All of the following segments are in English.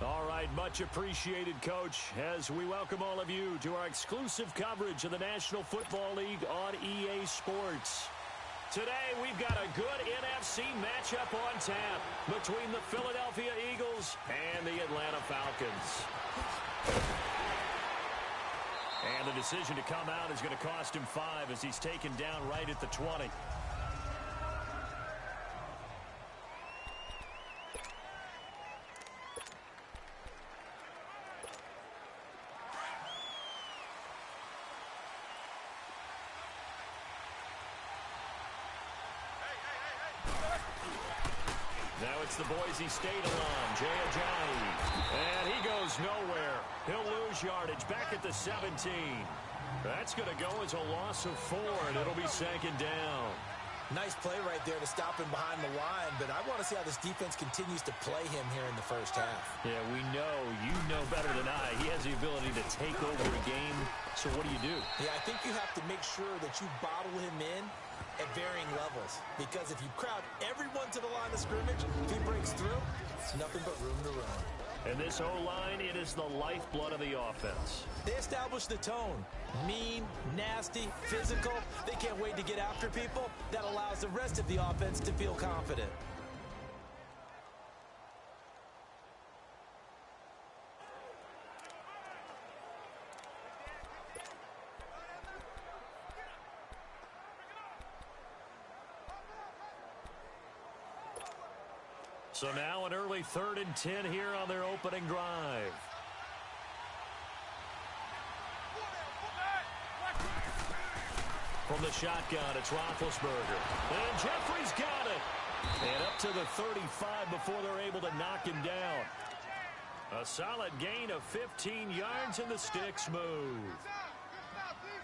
All right, much appreciated, Coach, as we welcome all of you to our exclusive coverage of the National Football League on EA Sports. Today, we've got a good NFC matchup on tap between the Philadelphia Eagles and the Atlanta Falcons. And the decision to come out is going to cost him 5 as he's taken down right at the 20. Now it's the Boise State alum, Jay Ajayi. And he goes nowhere. He'll lose yardage back at the 17. That's going to go as a loss of 4, and it'll be second down. Nice play right there to stop him behind the line, but I want to see how this defense continues to play him here in the first half. Yeah, we know. You know better than I. He has the ability to take over a game. So what do? Yeah, I think you have to make sure that you bottle him in at varying levels. Because if you crowd everyone to the line of scrimmage, if he breaks through, it's nothing but room to run. And this O-line, it is the lifeblood of the offense. They establish the tone. Mean, nasty, physical. They can't wait to get after people. That allows the rest of the offense to feel confident. So now an early 3rd and 10 here on their opening drive. From the shotgun, it's Roethlisberger. And Jeffrey's got it. And up to the 35 before they're able to knock him down. A solid gain of 15 yards and the sticks move.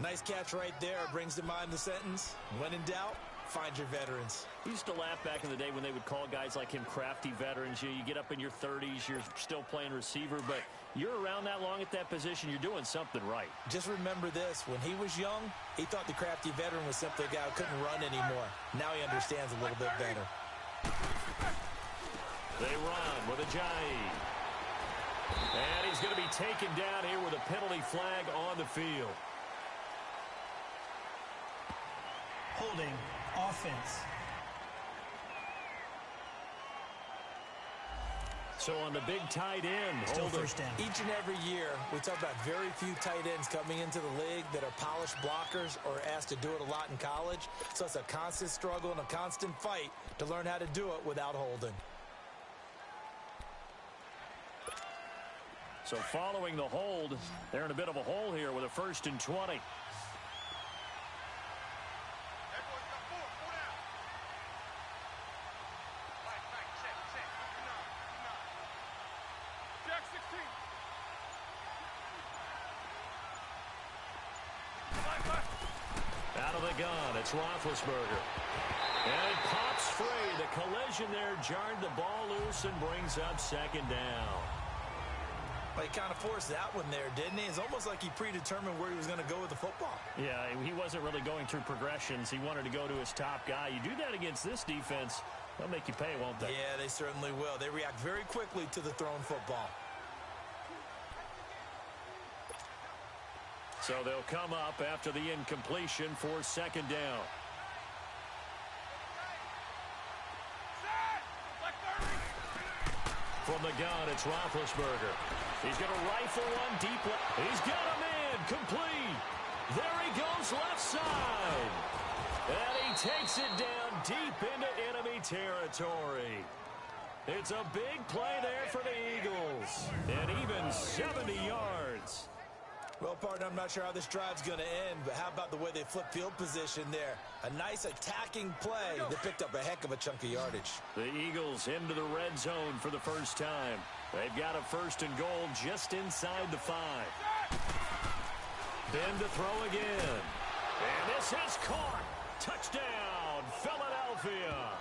Nice catch right there. Brings to mind the sentence, when in doubt, find your veterans. We used to laugh back in the day when they would call guys like him crafty veterans. You get up in your 30s, you're still playing receiver, but you're around that long at that position, you're doing something right. Just remember this, when he was young, he thought the crafty veteran was simply a guy who couldn't run anymore. Now he understands a little bit better. They run with Ajayi. And he's going to be taken down here with a penalty flag on the field. Holding offense. So on the big tight end, Still first down. Each and every year, we talk about very few tight ends coming into the league that are polished blockers or asked to do it a lot in college. So it's a constant struggle and a constant fight to learn how to do it without holding. So following the hold, they're in a bit of a hole here with a 1st and 20. Out of the gun, it's Roethlisberger. And it pops free. The collision there jarred the ball loose and brings up second down. Well, he kind of forced that one there, didn't he? It's almost like he predetermined where he was going to go with the football. Yeah, he wasn't really going through progressions. He wanted to go to his top guy. You do that against this defense, they'll make you pay, won't they? Yeah, they certainly will. They react very quickly to the thrown football. So they'll come up after the incompletion for second down. From the gun, it's Roethlisberger. He's going to rifle one deep left. He's got him in. Complete. There he goes left side. And he takes it down deep into enemy territory. It's a big play there for the Eagles. And even 70 yards. Well, partner, I'm not sure how this drive's going to end, but how about the way they flip field position there? A nice attacking play that picked up a heck of a chunk of yardage. The Eagles into the red zone for the first time. They've got a 1st and goal just inside the 5. Then to throw again. And this is caught. Touchdown, Philadelphia.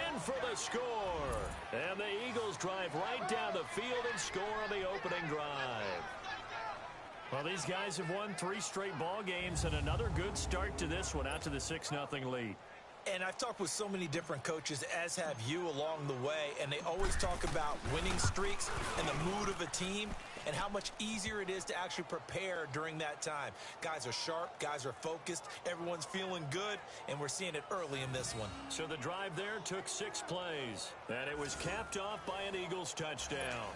In for the score. And the Eagles drive right down the field and score on the opening drive. Well, these guys have won 3 straight ball games and another good start to this one out to the 6-0 lead. And I've talked with so many different coaches, as have you along the way, and they always talk about winning streaks and the mood of a team and how much easier it is to actually prepare during that time. Guys are sharp, guys are focused, everyone's feeling good, and we're seeing it early in this one. So the drive there took 6 plays, and it was capped off by an Eagles touchdown.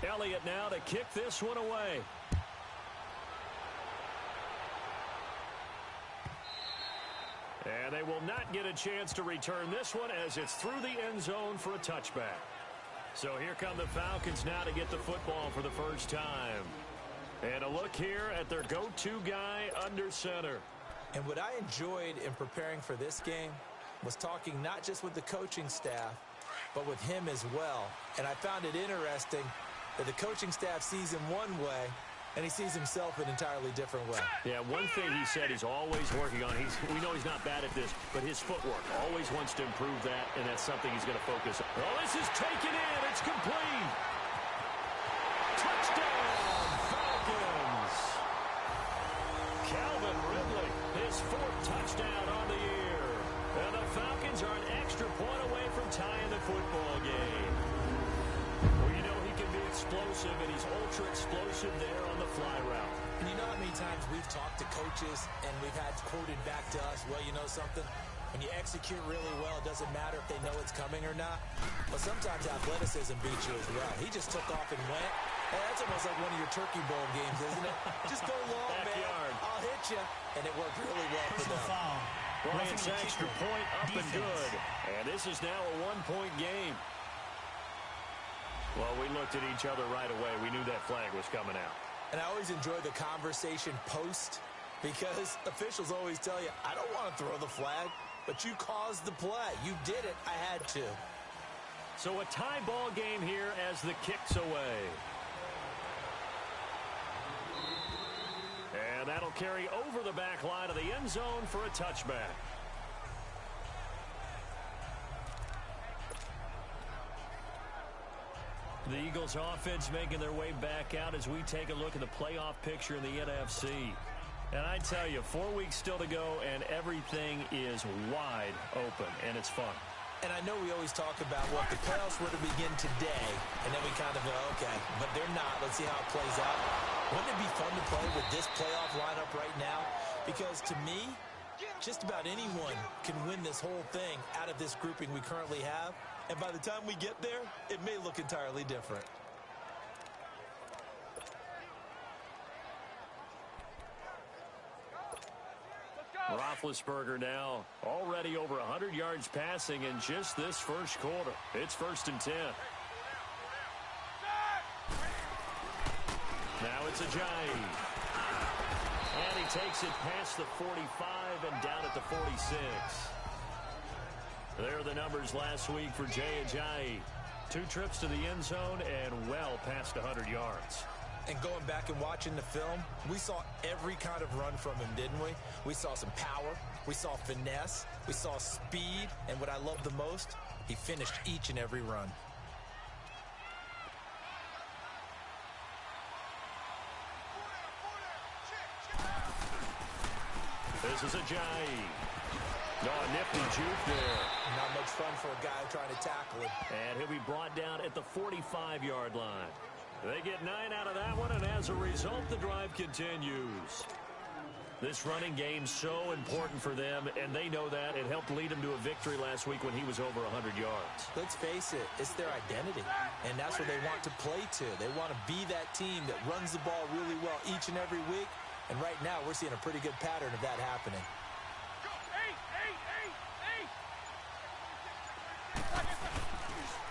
Elliott now to kick this one away. And they will not get a chance to return this one as it's through the end zone for a touchback. So here come the Falcons now to get the football for the first time. And a look here at their go-to guy under center. And what I enjoyed in preparing for this game was talking not just with the coaching staff, but with him as well. And I found it interesting that the coaching staff sees him one way, and he sees himself an entirely different way. Yeah, one thing he said he's always working on, we know he's not bad at this, but his footwork, always wants to improve that, and that's something he's going to focus on. Oh, this is taken in. It's complete. Touchdown, Falcons. Calvin Ridley, his 4th touchdown on the year. And the Falcons are an extra point away from tying the football game. Well, you know he can be explosive, and he's ultra explosive there on the fly route. And you know how many times we've talked to coaches and we've had quoted back to us, well, you know something? When you execute really well, it doesn't matter if they know it's coming or not. But sometimes athleticism beats you as well. He just took off and went. Hey, that's almost like one of your Turkey Bowl games, isn't it? Just go long, man. I'll hit you. And it worked really well for them. Foul. Bryant's extra point up and good. And this is now a 1-point game. Well, we looked at each other right away. We knew that flag was coming out. And I always enjoy the conversation post because officials always tell you, I don't want to throw the flag, but you caused the play. You did it. I had to. So a tie ball game here as the kick's away. And that'll carry over the back line of the end zone for a touchback. The Eagles offense making their way back out as we take a look at the playoff picture in the NFC. And I tell you, 4 weeks still to go, and everything is wide open, and it's fun. And I know we always talk about, well, if the playoffs were to begin today, and then we kind of go, okay, but they're not. Let's see how it plays out. Wouldn't it be fun to play with this playoff lineup right now? Because to me, just about anyone can win this whole thing out of this grouping we currently have. And by the time we get there, it may look entirely different. Roethlisberger now already over 100 yards passing in just this first quarter. It's 1st and 10. Now it's Ajayi. And he takes it past the 45 and down at the 46. There are the numbers last week for Jay Ajayi. 2 trips to the end zone and well past 100 yards. And going back and watching the film, we saw every kind of run from him, didn't we? We saw some power, we saw finesse, we saw speed, and what I love the most, he finished each and every run. This is Ajayi. No, a nifty juke there. Not much fun for a guy trying to tackle him. And he'll be brought down at the 45-yard line. They get 9 out of that one, and as a result, the drive continues. This running game's so important for them, and they know that. It helped lead them to a victory last week when he was over 100 yards. Let's face it, it's their identity, and that's what they want to play to. They want to be that team that runs the ball really well each and every week, and right now we're seeing a pretty good pattern of that happening.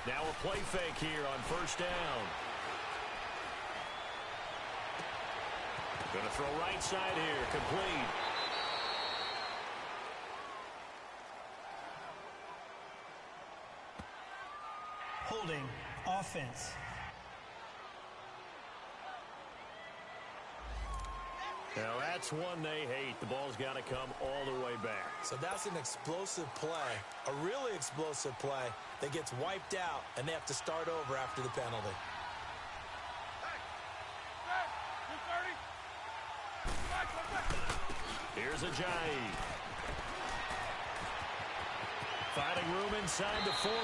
Now a play fake here on 1st down. Going to throw right side here, complete. Holding offense. Now that's one they hate. The ball's got to come all the way back. So that's an explosive play, a really explosive play that gets wiped out, and they have to start over after the penalty. Here's Ajayi. Finding room inside the 40.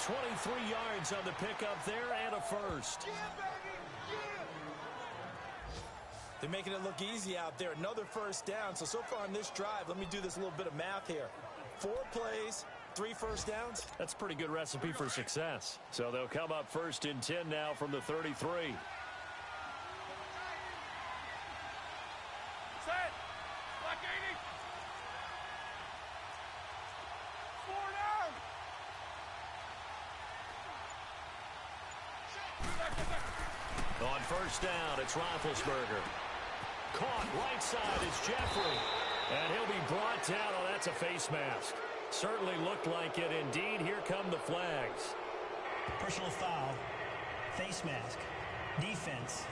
23 yards on the pickup there and a first. They're making it look easy out there. Another first down. So far on this drive, let me do this little bit of math here. 4 plays, 3 first downs. That's a pretty good recipe for success. So they'll come up first and 10 now from the 33. Set. Black 80. 4 down. On first down, it's Roethlisberger. Caught right side is Jeffrey. And he'll be brought down. Oh, that's a face mask. Certainly looked like it. Indeed, here come the flags. Personal foul. Face mask. Defense.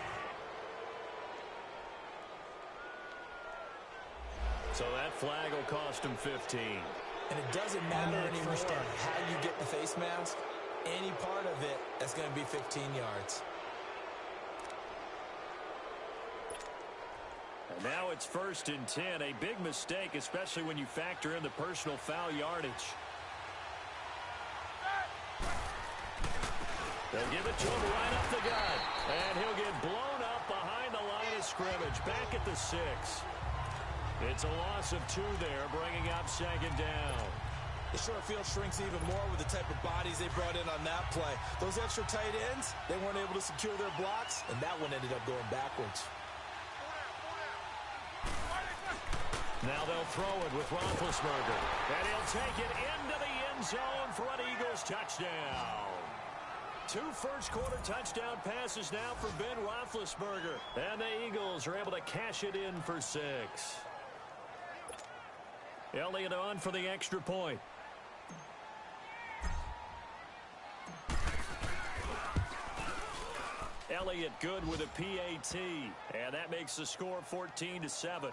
So that flag will cost him 15. And it doesn't matter anymore how you get the face mask. Any part of it, that's going to be 15 yards. And now it's first and 10. A big mistake, especially when you factor in the personal foul yardage. They'll give it to him right up the gut. And he'll get blown up behind the line of scrimmage. Back at the 6. It's a loss of 2 there, bringing up second down. The short field shrinks even more with the type of bodies they brought in on that play. Those extra tight ends, they weren't able to secure their blocks, and that one ended up going backwards. Now they'll throw it with Roethlisberger. And he'll take it into the end zone for an Eagles touchdown. 2 first-quarter touchdown passes now for Ben Roethlisberger. And the Eagles are able to cash it in for 6. Elliott on for the extra point. Elliott good with a PAT. And that makes the score 14-7.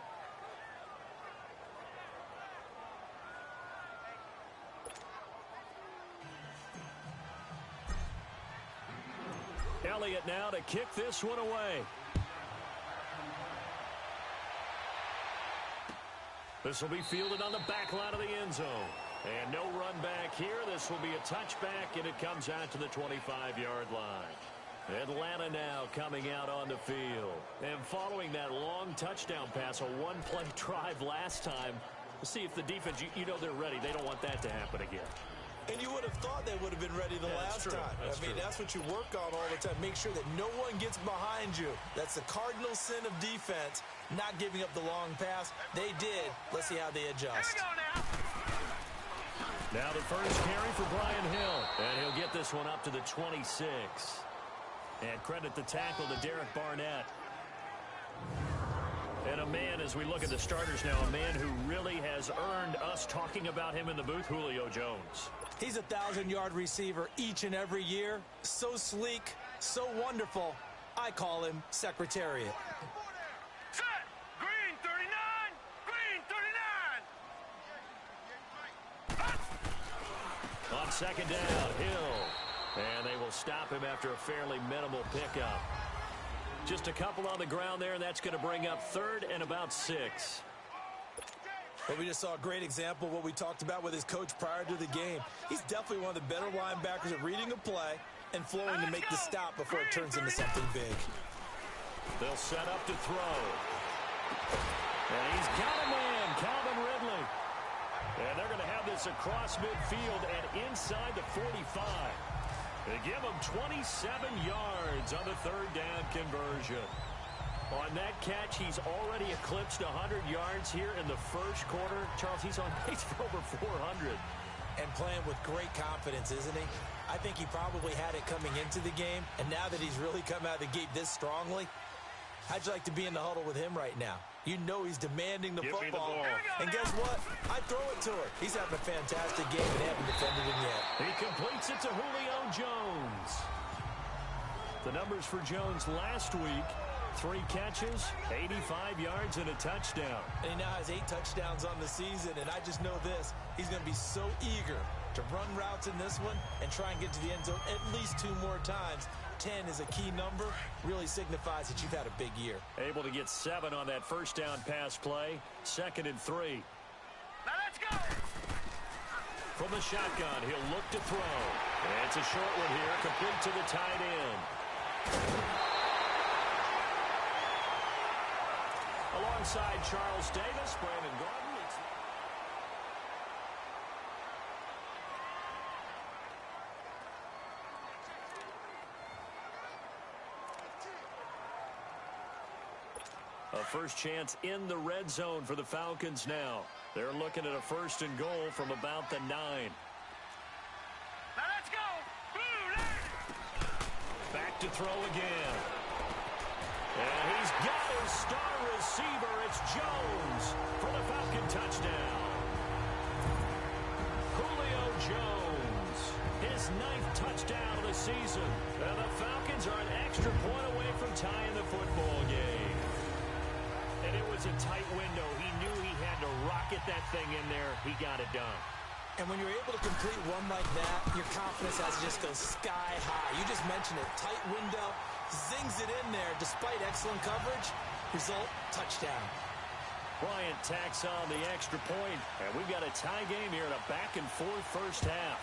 Elliott now to kick this one away. This will be fielded on the back line of the end zone. And no run back here. This will be a touchback, and it comes out to the 25-yard line. Atlanta now coming out on the field. And following that long touchdown pass, a one-play drive last time, we'll see if the defense, you know they're ready. They don't want that to happen again. And you would have thought they would have been ready the last time. That's what you work on all the time. Make sure that no one gets behind you. That's the cardinal sin of defense, not giving up the long pass. They did. Let's see how they adjust. Here we go now. Now the first carry for Brian Hill. And he'll get this one up to the 26. And credit the tackle to Derek Barnett. And a man, as we look at the starters now, a man who really has earned us talking about him in the booth, Julio Jones. He's a 1,000-yard receiver each and every year. So sleek, so wonderful. I call him Secretariat. Set. Green 39. Green 39. On second down, Hill. And they will stop him after a fairly minimal pickup. Just a couple on the ground there, and that's going to bring up 3rd and about 6. But we just saw a great example of what we talked about with his coach prior to the game. He's definitely one of the better linebackers at reading a play and flowing to make the stop before it turns into something big. They'll set up to throw. And he's got a man, Calvin Ridley. And they're going to have this across midfield and inside the 45. They give him 27 yards on the 3rd down conversion. On that catch, he's already eclipsed 100 yards here in the first quarter. Charles, he's on pace for over 400. And playing with great confidence, isn't he? I think he probably had it coming into the game, and now that he's really come out of the gate this strongly, how'd you like to be in the huddle with him right now? You know he's demanding the football. And guess what? I throw it to her. He's having a fantastic game and haven't defended him yet. He completes it to Julio Jones. The numbers for Jones last week: 3 catches, 85 yards, and a touchdown. And he now has 8 touchdowns on the season, and I just know this. He's going to be so eager to run routes in this one and try and get to the end zone at least 2 more times. 10 is a key number, really signifies that you've had a big year. Able to get 7 on that first down pass play. 2nd and 3. Now let's go! From the shotgun, he'll look to throw. And it's a short one here, complete to the tight end. Alongside Charles Davis, Brandon Gordon. A first chance in the red zone for the Falcons now. They're looking at a 1st and goal from about the 9. Now let's go! Blue, Back to throw again. And he's got his star receiver. It's Jones for the Falcon touchdown. Julio Jones, his 9th touchdown of the season. And the Falcons are an extra point away from tying the football game. And it was a tight window. He knew he had to rocket that thing in there. He got it done. And when you're able to complete one like that, your confidence has to just go sky high. You just mentioned it. Tight window, zings it in there despite excellent coverage. Result, touchdown. Bryant tacks on the extra point. And we've got a tie game here in a back-and-forth first half.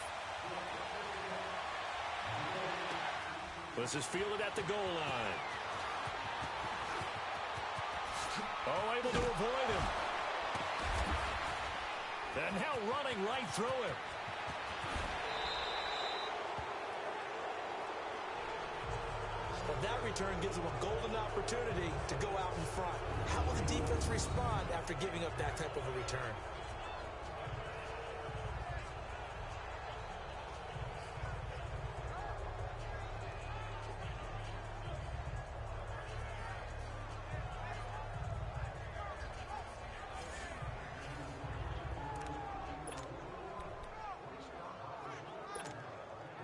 This is fielded at the goal line. Oh, able to avoid him. And now running right through him. Well, that return gives them a golden opportunity to go out in front. How will the defense respond after giving up that type of a return?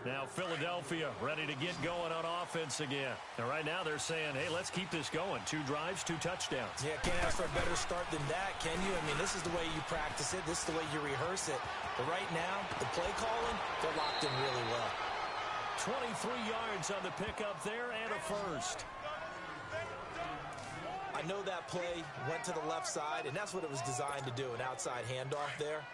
Now Philadelphia ready to get going on offense again. And right now they're saying, hey, let's keep this going. 2 drives, 2 touchdowns. Yeah, can't ask for a better start than that, can you? I mean, this is the way you practice it. This is the way you rehearse it. But right now, the play calling, they're locked in really well. 23 yards on the pickup there and a first. I know that play went to the left side, and that's what it was designed to do, an outside handoff there.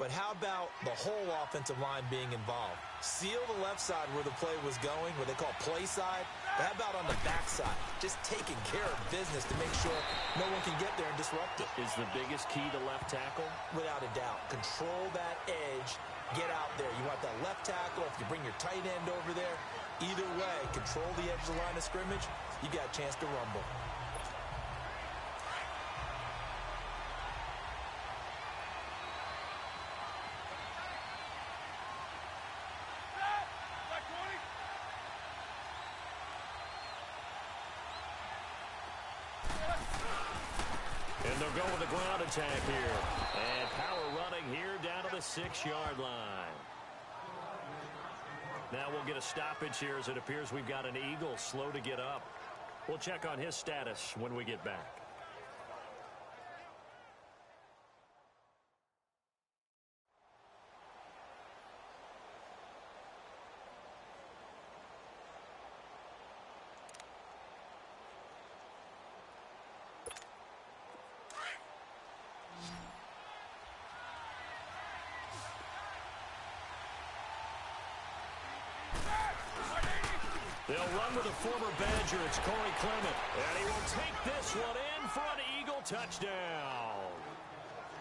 But how about the whole offensive line being involved? Seal the left side where the play was going, what they call play side. But how about on the back side? Just taking care of business to make sure no one can get there and disrupt it. Is the biggest key to left tackle? Without a doubt. Control that edge. Get out there. You want that left tackle. If you bring your tight end over there, either way, control the edge of the line of scrimmage, you got a chance to rumble. And they'll go with the ground attack here. And power running here down to the 6-yard line. Now we'll get a stoppage here as it appears we've got an Eagle slow to get up. We'll check on his status when we get back. They'll run with a former Badger. It's Corey Clement. And he will take this one in for an Eagle touchdown.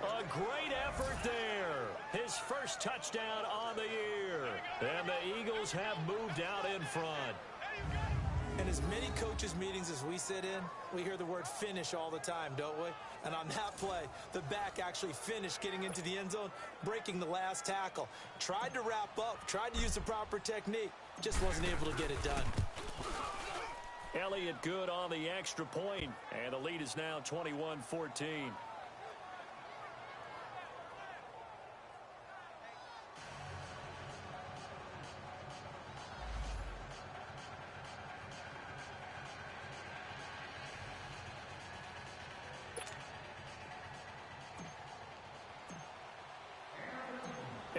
A great effort there. His first touchdown on the year. And the Eagles have moved out in front. In as many coaches' meetings as we sit in, we hear the word finish all the time, don't we? And on that play, the back actually finished getting into the end zone, breaking the last tackle. Tried to wrap up, tried to use the proper technique, just wasn't able to get it done. Elliott good on the extra point, and the lead is now 21-14.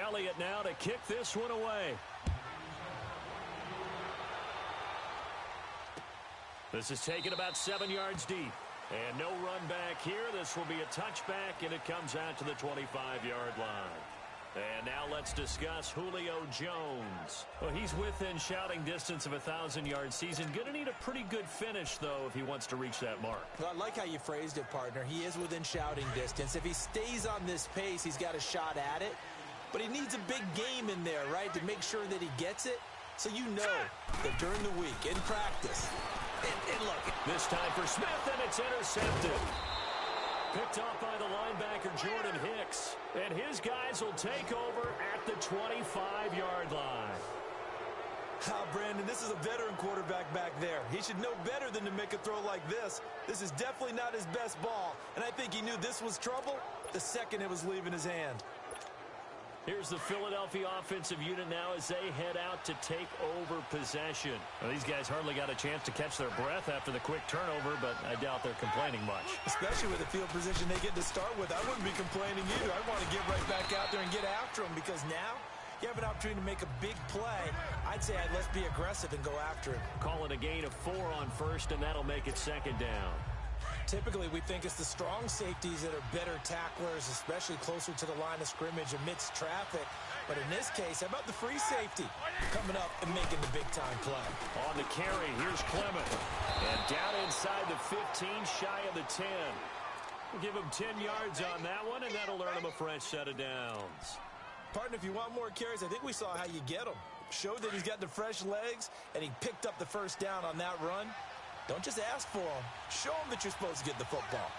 Elliott now to kick this one away. This is taken about 7 yards deep. And no run back here. This will be a touchback, and it comes out to the 25-yard line. And now let's discuss Julio Jones. Well, he's within shouting distance of a 1,000-yard season. Going to need a pretty good finish, though, if he wants to reach that mark. Well, I like how you phrased it, partner. He is within shouting distance. If he stays on this pace, he's got a shot at it. But he needs a big game in there, right, to make sure that he gets it. So you know that during the week, in practice, and look. This time for Smith, and it's intercepted. Picked off by the linebacker, Jordan Hicks. And his guys will take over at the 25-yard line. Brandon, this is a veteran quarterback back there. He should know better than to make a throw like this. This is definitely not his best ball. And I think he knew this was trouble the second it was leaving his hand. Here's the Philadelphia offensive unit now as they head out to take over possession. Well, these guys hardly got a chance to catch their breath after the quick turnover, but I doubt they're complaining much. Especially with the field position they get to start with. I wouldn't be complaining either. I want to get right back out there and get after them because now you have an opportunity to make a big play. I'd say let's be aggressive and go after him. Call it a gain of 4 on first, and that'll make it second down. Typically, we think it's the strong safeties that are better tacklers, especially closer to the line of scrimmage amidst traffic. But in this case, how about the free safety coming up and making the big-time play? On the carry, here's Clement. And down inside the 15, shy of the 10. We'll give him 10 yards on that one, and that'll earn him a fresh set of downs. Partner, if you want more carries, I think we saw how you get them. Showed that he's got the fresh legs, and he picked up the first down on that run. Don't just ask for them. Show them that you're supposed to get the football.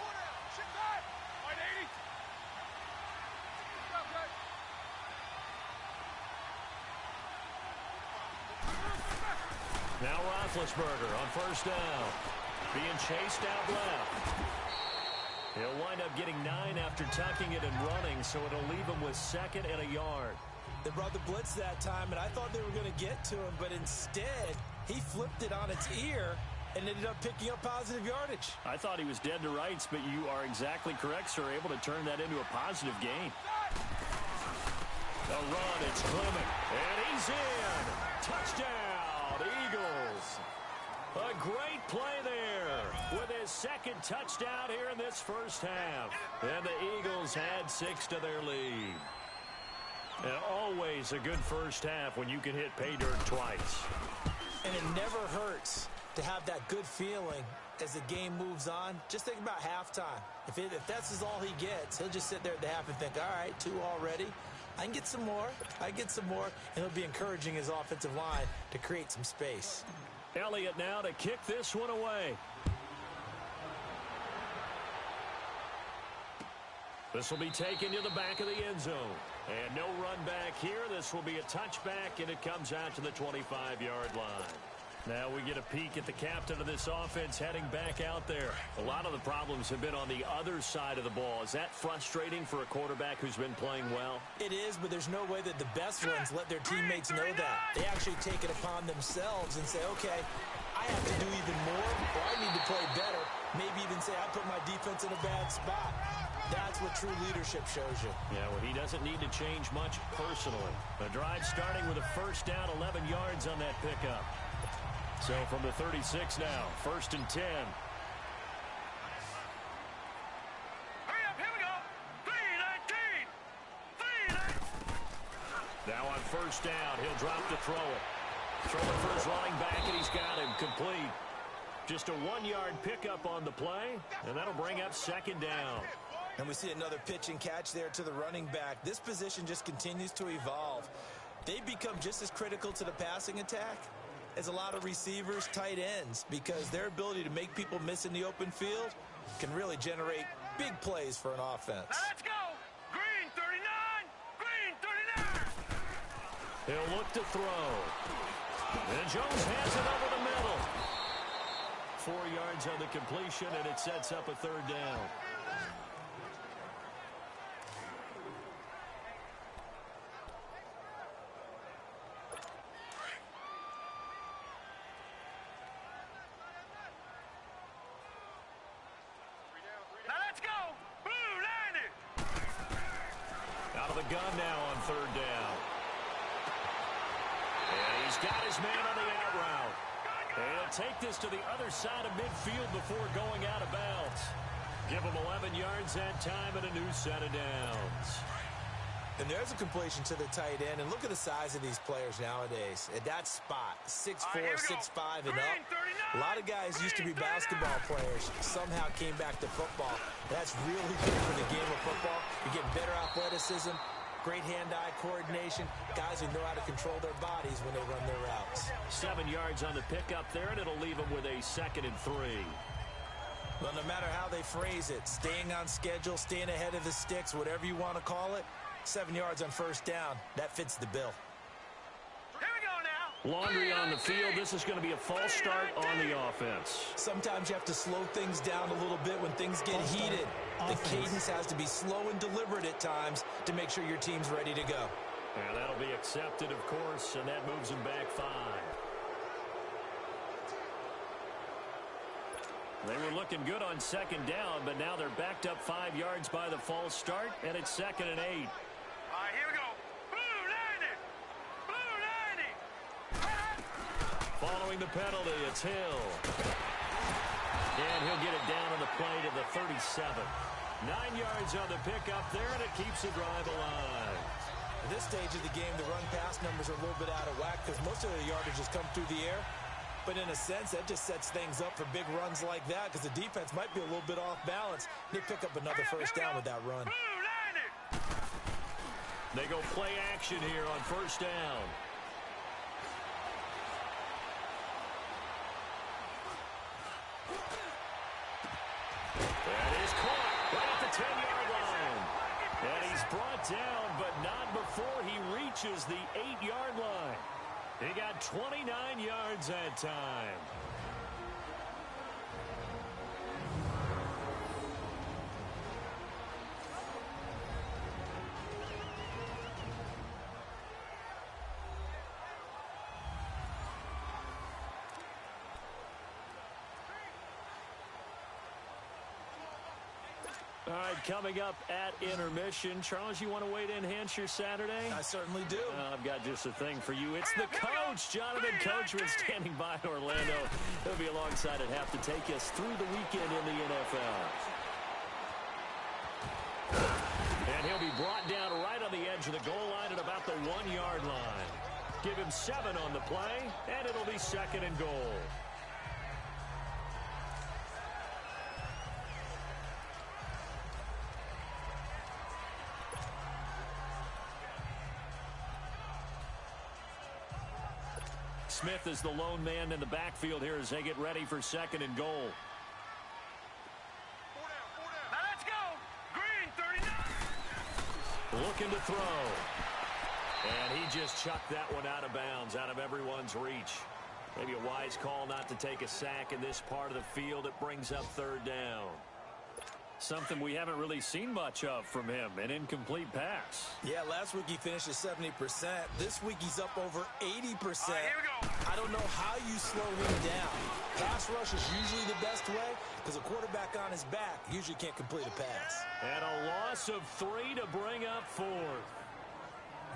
Now Roethlisberger on first down. Being chased out left. He'll wind up getting 9 after tucking it and running, so it'll leave him with second and a yard. They brought the blitz that time, and I thought they were going to get to him, but instead, he flipped it on its ear and ended up picking up positive yardage. I thought he was dead to rights, but you are exactly correct, sir. Able to turn that into a positive gain. The run, it's Clement. And he's in. Touchdown, Eagles. A great play there with his second touchdown here in this first half. And the Eagles add 6 to their lead. And always a good first half when you can hit pay dirt twice. And it never hurts to have that good feeling as the game moves on. Just think about halftime. If that's all he gets, he'll just sit there at the half and think, all right, 2 already. I can get some more. I get some more. And he'll be encouraging his offensive line to create some space. Elliott now to kick this one away. This will be taken to the back of the end zone. And no run back here. This will be a touchback, and it comes out to the 25-yard line. Now we get a peek at the captain of this offense heading back out there. A lot of the problems have been on the other side of the ball. Is that frustrating for a quarterback who's been playing well? It is, but there's no way that the best ones let their teammates know that. They actually take it upon themselves and say, okay, I have to do even more, or I need to play better. Maybe even say I put my defense in a bad spot. That's what true leadership shows you. Yeah, well, he doesn't need to change much personally. The drive starting with a first down, 11 yards on that pickup. So from the 36 now, 1st and 10. Hurry up, here we go. 3-19. Now on first down, he'll drop to throw it. Throwing for his running back, and he's got him complete. Just a 1-yard pickup on the play, and that'll bring up second down. And we see another pitch and catch there to the running back. This position just continues to evolve. They've become just as critical to the passing attack as a lot of receivers, tight ends, because their ability to make people miss in the open field can really generate big plays for an offense. Now let's go. Green 39. Green 39. He'll look to throw. And Jones has it over the middle. 4 yards on the completion, and it sets up a third down. Now let's go. Blue landed. Out of the gun now on third down. And he's got his man on the out route. And he'll take this to the other side of midfield before going out of bounds. Give them 11 yards that time and a new set of downs. And there's a completion to the tight end. And look at the size of these players nowadays. At that spot, 6'4", 6'5", and up. A lot of guys used to be basketball players. Somehow came back to football. That's really good for the game of football. You're getting better athleticism, great hand-eye coordination. Guys who know how to control their bodies when they run their routes. 7 yards on the pickup there, and it'll leave them with a 2nd and 3. Well, no matter how they phrase it, staying on schedule, staying ahead of the sticks, whatever you want to call it, 7 yards on first down. That fits the bill. Here we go now. Laundry on the field. This is going to be a false start on the offense. Sometimes you have to slow things down a little bit when things get heated. The cadence has to be slow and deliberate at times to make sure your team's ready to go. And that'll be accepted, of course, and that moves them back 5. They were looking good on 2nd down, but now they're backed up 5 yards by the false start, and it's 2nd and 8. All right, here we go. Blue 90. Blue 90. Following the penalty, it's Hill. And he'll get it down on the play to the 37. 9 yards on the pickup there, and it keeps the drive alive. At this stage of the game, the run-pass numbers are a little bit out of whack because most of the yardage has come through the air. But in a sense, that just sets things up for big runs like that because the defense might be a little bit off balance. They pick up another first down with that run. Blue 90. They go play action here on first down. That is caught right at the 10-yard line. And he's brought down, but not before he reaches the 8-yard line. He got 29 yards that time. All right, coming up at intermission. Charles, you want to wait to enhance your Saturday? I certainly do. I've got just a thing for you. It's the coach, Jonathan Coachman, standing by in Orlando. He'll be alongside at half to take us through the weekend in the NFL. And he'll be brought down right on the edge of the goal line at about the 1-yard line. Give him 7 on the play, and it'll be 2nd and goal. Smith is the lone man in the backfield here as they get ready for 2nd and goal. Now let's go. Green 39. Looking to throw. And he just chucked that one out of bounds, out of everyone's reach. Maybe a wise call not to take a sack in this part of the field. It brings up 3rd down. Something we haven't really seen much of from him, an incomplete pass. Yeah, last week he finished at 70%. This week he's up over 80%. Here we go. I don't know how you slow him down. Pass rush is usually the best way because a quarterback on his back usually can't complete a pass. And a loss of 3 to bring up 4th.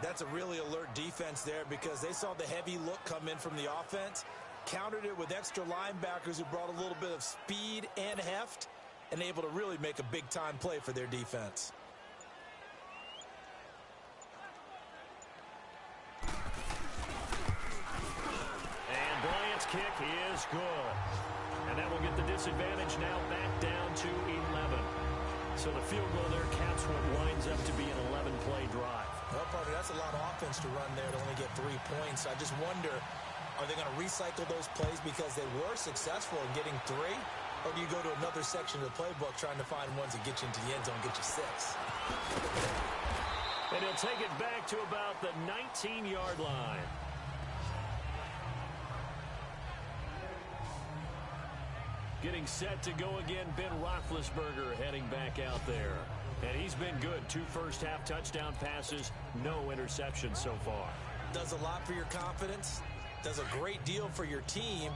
That's a really alert defense there because they saw the heavy look come in from the offense, countered it with extra linebackers who brought a little bit of speed and heft, and able to really make a big-time play for their defense. And Bryant's kick is good. And that will get the disadvantage now back down to 11. So the field goal there caps what winds up to be an 11-play drive. Well, partner, that's a lot of offense to run there to only get 3 points. I just wonder, are they going to recycle those plays because they were successful in getting 3? Or do you go to another section of the playbook trying to find ones that get you into the end zone and get you 6? And he'll take it back to about the 19-yard line. Getting set to go again, Ben Roethlisberger heading back out there. And he's been good. 2 first-half touchdown passes, no interceptions so far. Does a lot for your confidence. Does a great deal for your team.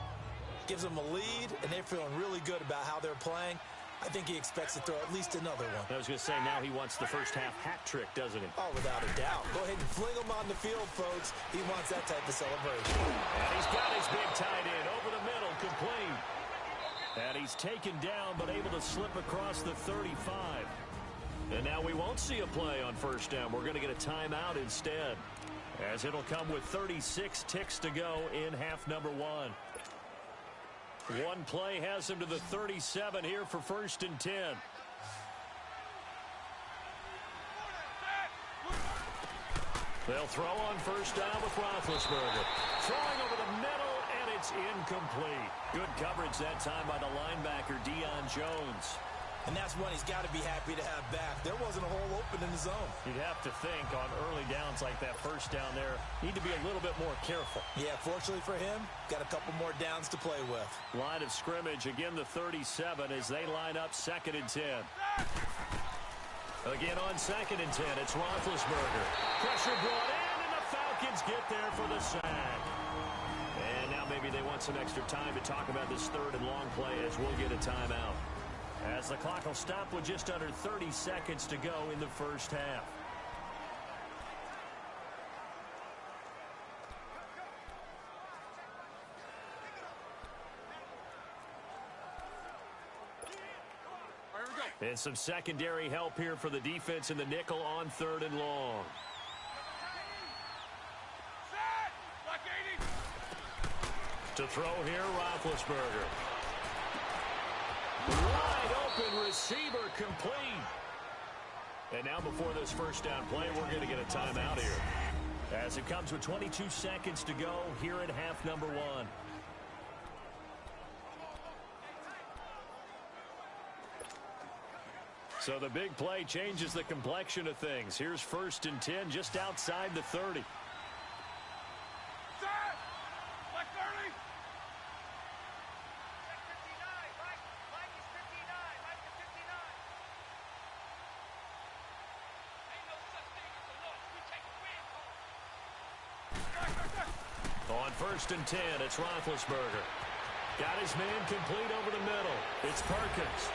Gives them a lead, and they're feeling really good about how they're playing. I think he expects to throw at least another one. I was going to say, now he wants the first-half hat trick, doesn't he? Oh, without a doubt. Go ahead and fling him on the field, folks. He wants that type of celebration. And he's got his big tight end over the middle, complete. And he's taken down, but able to slip across the 35. And now we won't see a play on first down. We're going to get a timeout instead, as it'll come with 36 ticks to go in half number one. One play has him to the 37 here for 1st and 10. They'll throw on first down with Roethlisberger. Throwing over the middle, and it's incomplete. Good coverage that time by the linebacker, Deion Jones. And that's one he's got to be happy to have back. There wasn't a hole open in the zone. You'd have to think on early downs like that first down there, need to be a little bit more careful. Yeah, fortunately for him, got a couple more downs to play with. Line of scrimmage, again the 37 as they line up 2nd and 10. Again on 2nd and 10, it's Roethlisberger. Pressure brought in, and the Falcons get there for the sack. And now maybe they want some extra time to talk about this 3rd and long play as we'll get a timeout, as the clock will stop with just under 30 seconds to go in the first half. And some secondary help here for the defense in the nickel on 3rd and long. To throw here, Roethlisberger. Wide open receiver, complete. And now before this first down play, we're going to get a timeout here, as it comes with 22 seconds to go here in half number one. So the big play changes the complexion of things. Here's 1st and 10 just outside the 30. On 1st and 10, it's Roethlisberger. Got his man complete over the middle. It's Perkins.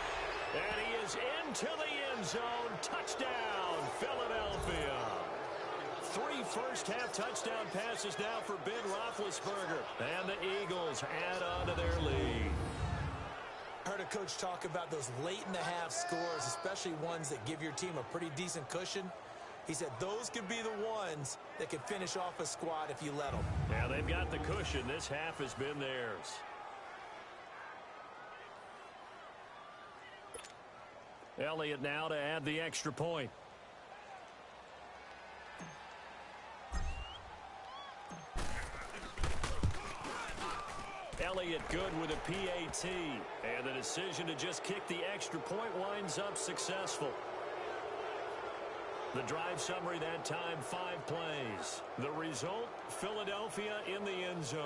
And he is into the end zone. Touchdown, Philadelphia. 3 first-half touchdown passes now for Ben Roethlisberger. And the Eagles add on to their lead. Heard a coach talk about those late-in-the-half scores, especially ones that give your team a pretty decent cushion. He said those could be the ones that can finish off a squad if you let them. Yeah, they've got the cushion. This half has been theirs. Elliott now to add the extra point. Elliott good with a PAT. And the decision to just kick the extra point winds up successful. The drive summary that time, 5 plays. The result, Philadelphia in the end zone.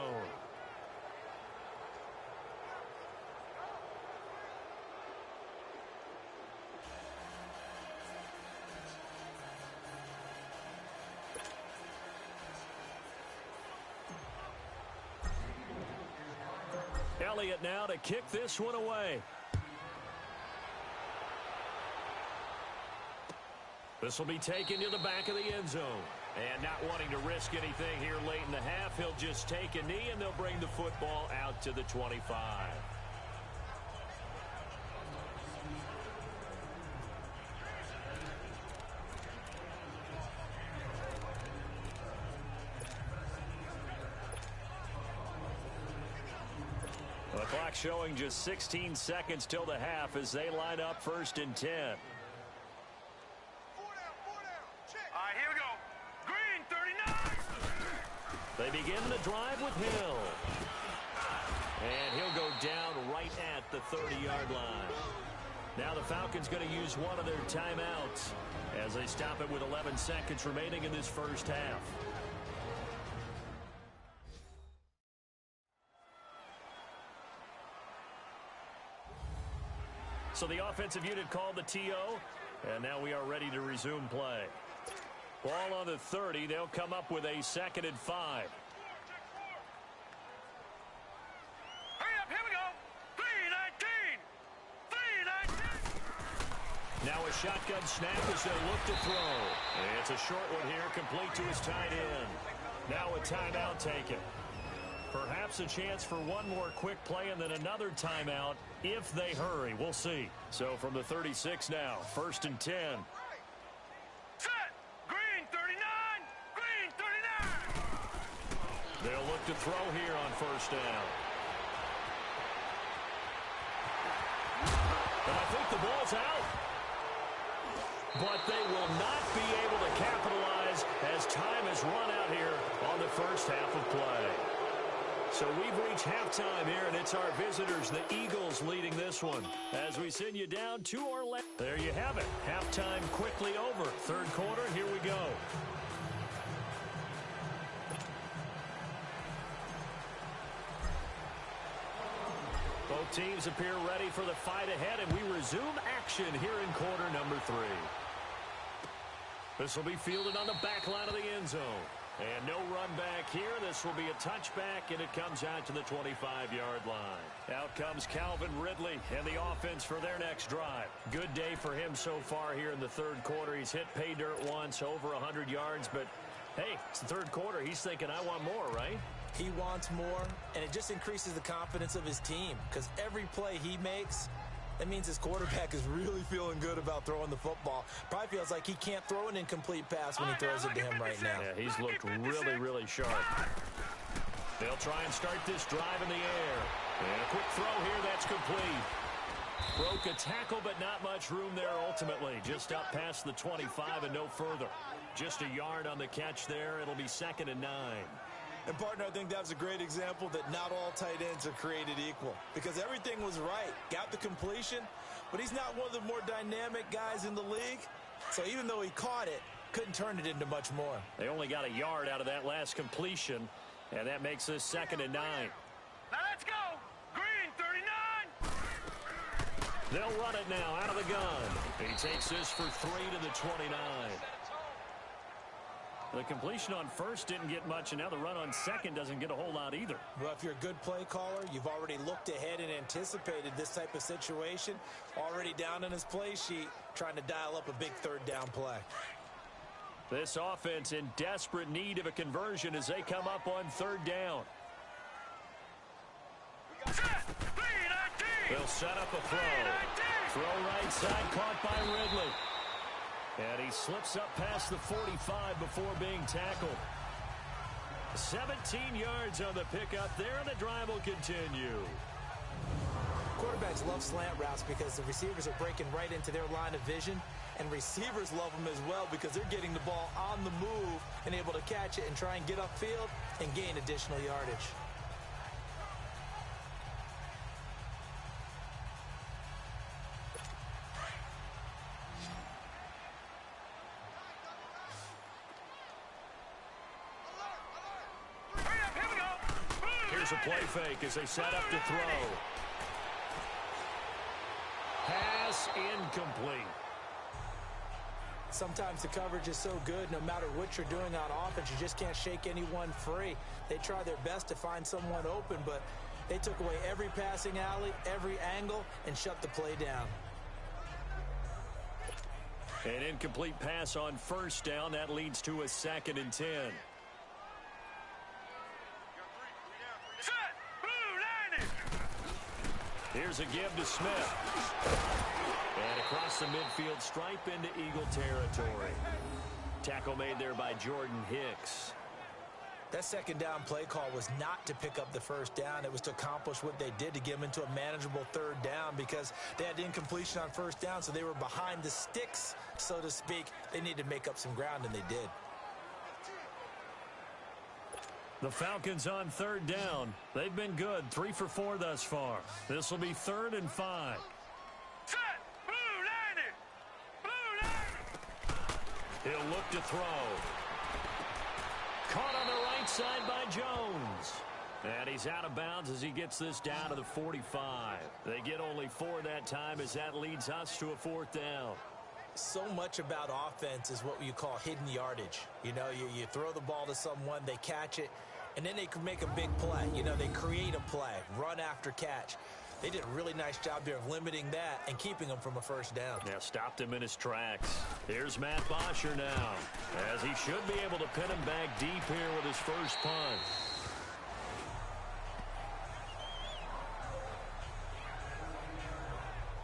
Elliott now to kick this one away. This will be taken to the back of the end zone. And not wanting to risk anything here late in the half, he'll just take a knee and they'll bring the football out to the 25. The clock showing just 16 seconds till the half as they line up 1st and 10. They begin the drive with Hill. And he'll go down right at the 30-yard line. Now the Falcons going to use one of their timeouts as they stop it with 11 seconds remaining in this first half. So the offensive unit called the TO, and now we are ready to resume play. Ball on the 30. They'll come up with a 2nd and 5. Hurry up, here we go. 3-19. Now a shotgun snap as they look to throw. It's a short one here, complete to his tight end. Now a timeout taken. Perhaps a chance for one more quick play and then another timeout if they hurry. We'll see. So from the 36 now, 1st and 10. Set. Green 39. Green 39. They'll look to throw here on 1st down. And I think the ball's out. But they will not be able to capitalize as time has run out here on the first half of play. So we've reached halftime here, and it's our visitors, the Eagles, leading this one. As we send you down to our left. There you have it. Halftime quickly over. 3rd quarter, here we go. Both teams appear ready for the fight ahead, and we resume action here in quarter number 3. This will be fielded on the back line of the end zone. And no run back here. This will be a touchback, and it comes out to the 25-yard line. Out comes Calvin Ridley and the offense for their next drive. Good day for him so far here in the 3rd quarter. He's hit pay dirt once, over 100 yards. But, hey, it's the 3rd quarter. He's thinking, I want more, right? He wants more, and it just increases the confidence of his team because every play he makes, that means his quarterback is really feeling good about throwing the football. Probably feels like he can't throw an incomplete pass when he throws it to him right now. Yeah, he's looked really, really sharp. They'll try and start this drive in the air. And a quick throw here, that's complete. Broke a tackle, but not much room there ultimately. Just up past the 25 and no further. Just a yard on the catch there. It'll be 2nd and 9. And, partner, I think that's a great example that not all tight ends are created equal because everything was right. Got the completion, but he's not one of the more dynamic guys in the league. So even though he caught it, couldn't turn it into much more. They only got a yard out of that last completion, and that makes this 2nd and 9. Now let's go. Green 39. They'll run it now out of the gun. He takes this for 3 to the 29. The completion on 1st didn't get much, and now the run on 2nd doesn't get a whole lot either. Well, if you're a good play caller, you've already looked ahead and anticipated this type of situation. Already down in his play sheet, trying to dial up a big 3rd down play. This offense in desperate need of a conversion as they come up on 3rd down. Set. They'll set up a throw. Throw right side, caught by Ridley. And he slips up past the 45 before being tackled. 17 yards on the pickup there, and the drive will continue. Quarterbacks love slant routes because the receivers are breaking right into their line of vision, and receivers love them as well because they're getting the ball on the move and able to catch it and try and get upfield and gain additional yardage. Here's a play fake as they set up to throw. Pass incomplete. Sometimes the coverage is so good, no matter what you're doing on offense, you just can't shake anyone free. They try their best to find someone open, but they took away every passing alley, every angle, and shut the play down. An incomplete pass on 1st down. That leads to a 2nd and 10. Here's a give to Smith. And across the midfield stripe into Eagle territory. Tackle made there by Jordan Hicks. That 2nd down play call was not to pick up the 1st down. It was to accomplish what they did to get them into a manageable 3rd down because they had incompletion on 1st down, so they were behind the sticks, so to speak. They needed to make up some ground, and they did. The Falcons on 3rd down. They've been good, 3 for 4 thus far. This will be 3rd and 5. Set. Blue line. He'll look to throw. Caught on the right side by Jones. And he's out of bounds as he gets this down to the 45. They get only 4 that time as that leads us to a 4th down. So much about offense is what you call hidden yardage. You know, you throw the ball to someone, they catch it, and then they can make a big play. You know, they create a play, run after catch. They did a really nice job here of limiting that and keeping him from a 1st down. Yeah, stopped him in his tracks. Here's Matt Bosher now, as he should be able to pin him back deep here with his first punt.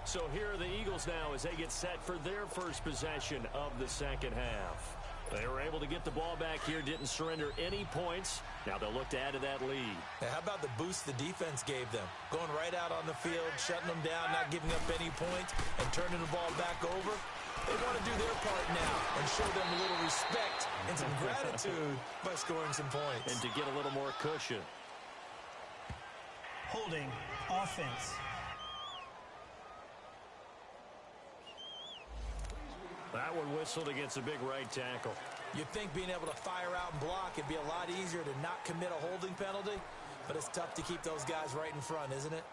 So here are the Eagles now as they get set for their first possession of the second half. They were able to get the ball back here, didn't surrender any points. Now they'll look to add to that lead. Now, how about the boost the defense gave them? Going right out on the field, shutting them down, not giving up any points, and turning the ball back over. They want to do their part now and show them a little respect and some gratitude by scoring some points. And to get a little more cushion. Holding offense. That one whistled against a big right tackle. You'd think being able to fire out and block it'd be a lot easier to not commit a holding penalty, but it's tough to keep those guys right in front, isn't it?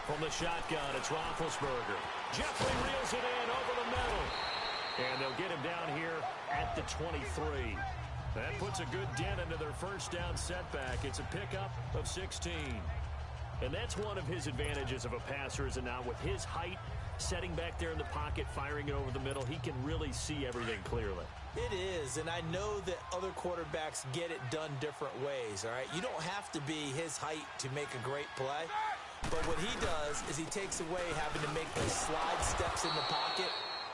From the shotgun, it's Roethlisberger. Jeffrey reels it in over the middle. And they'll get him down here at the 23. That puts a good dent into their first down setback. It's a pickup of 16. And that's one of his advantages of a passer, is it not? With his height, setting back there in the pocket, firing it over the middle, he can really see everything clearly. It is, and I know that other quarterbacks get it done different ways, all right? You don't have to be his height to make a great play. But what he does is he takes away having to make those slide steps in the pocket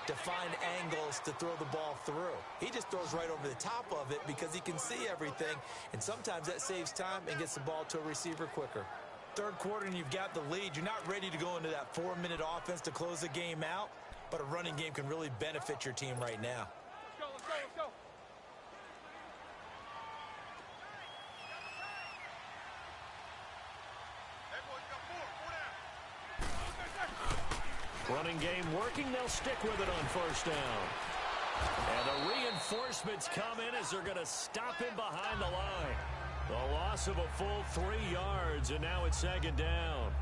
to find angles to throw the ball through. He just throws right over the top of it because he can see everything, and sometimes that saves time and gets the ball to a receiver quicker. Third quarter and you've got the lead. You're not ready to go into that 4-minute offense to close the game out, but a running game can really benefit your team right now. Let's go. Running game working. They'll stick with it on first down. And the reinforcements come in as they're going to stop him behind the line. The loss of a full 3 yards, and now it's second down.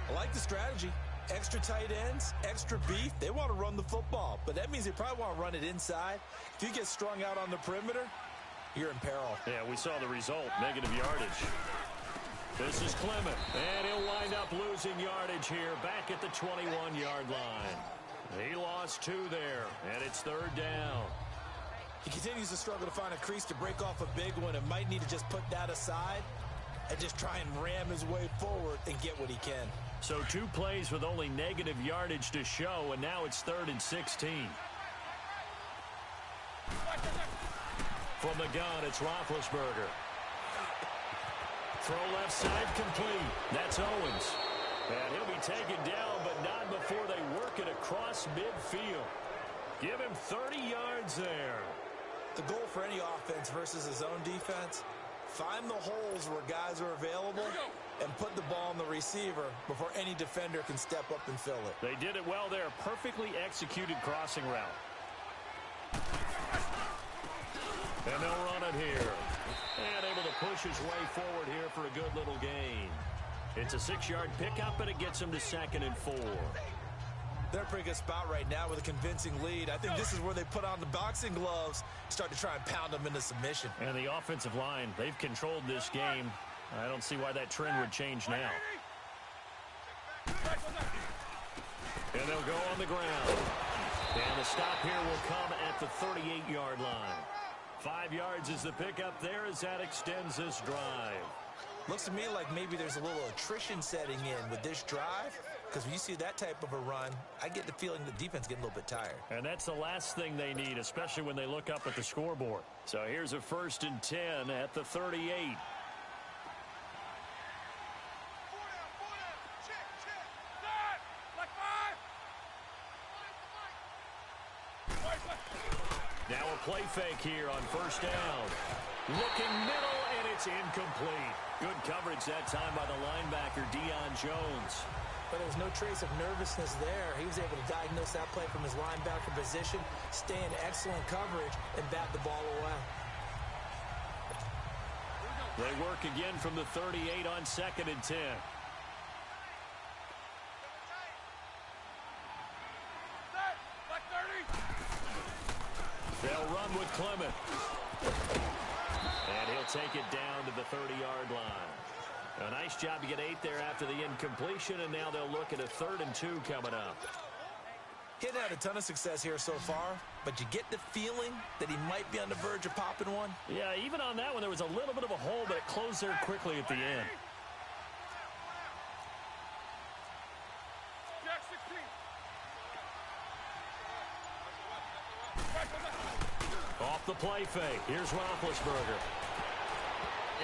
I like the strategy. Extra tight ends, extra beef. They want to run the football, but that means they probably want to run it inside. If you get strung out on the perimeter, you're in peril. Yeah, we saw the result, negative yardage. This is Clement, and he'll wind up losing yardage here back at the 21-yard line. He lost 2 there, and it's third down. He continues to struggle to find a crease to break off a big one and might need to just put that aside and just try and ram his way forward and get what he can. So 2 plays with only negative yardage to show, and now it's 3rd and 16. From the gun, it's Roethlisberger. Throw left side complete. That's Owens. And he'll be taken down, but not before they work it across midfield. Give him 30 yards there. The goal for any offense versus his own defense, find the holes where guys are available and put the ball on the receiver before any defender can step up and fill it. They did it well there. Perfectly executed crossing route. And they'll run it here. And able to push his way forward here for a good little gain. It's a 6-yard pickup, and it gets him to 2nd and 4. They're in a pretty good spot right now with a convincing lead. I think this is where they put on the boxing gloves, start to try and pound them into submission. And the offensive line, they've controlled this game. I don't see why that trend would change now. And they'll go on the ground. And the stop here will come at the 38-yard line. 5 yards is the pickup there as that extends this drive. Looks to me like maybe there's a little attrition setting in with this drive, because when you see that type of a run, I get the feeling the defense getting a little bit tired. And that's the last thing they need, especially when they look up at the scoreboard. So here's a 1st and 10 at the 38. Now a play fake here on first down. Looking middle, and it's incomplete. Good coverage that time by the linebacker, Deion Jones. But there was no trace of nervousness there. He was able to diagnose that play from his linebacker position, stay in excellent coverage, and bat the ball away. They work again from the 38 on 2nd and 10. They'll run with Clement. And he'll take it down to the 30-yard line. A nice job to get 8 there after the incompletion, and now they'll look at a 3rd and 2 coming up. He hadn't had a ton of success here so far, but you get the feeling that he might be on the verge of popping one. Yeah, even on that one, there was a little bit of a hole, but it closed there quickly at the end. Off the play fake. Here's Roethlisberger.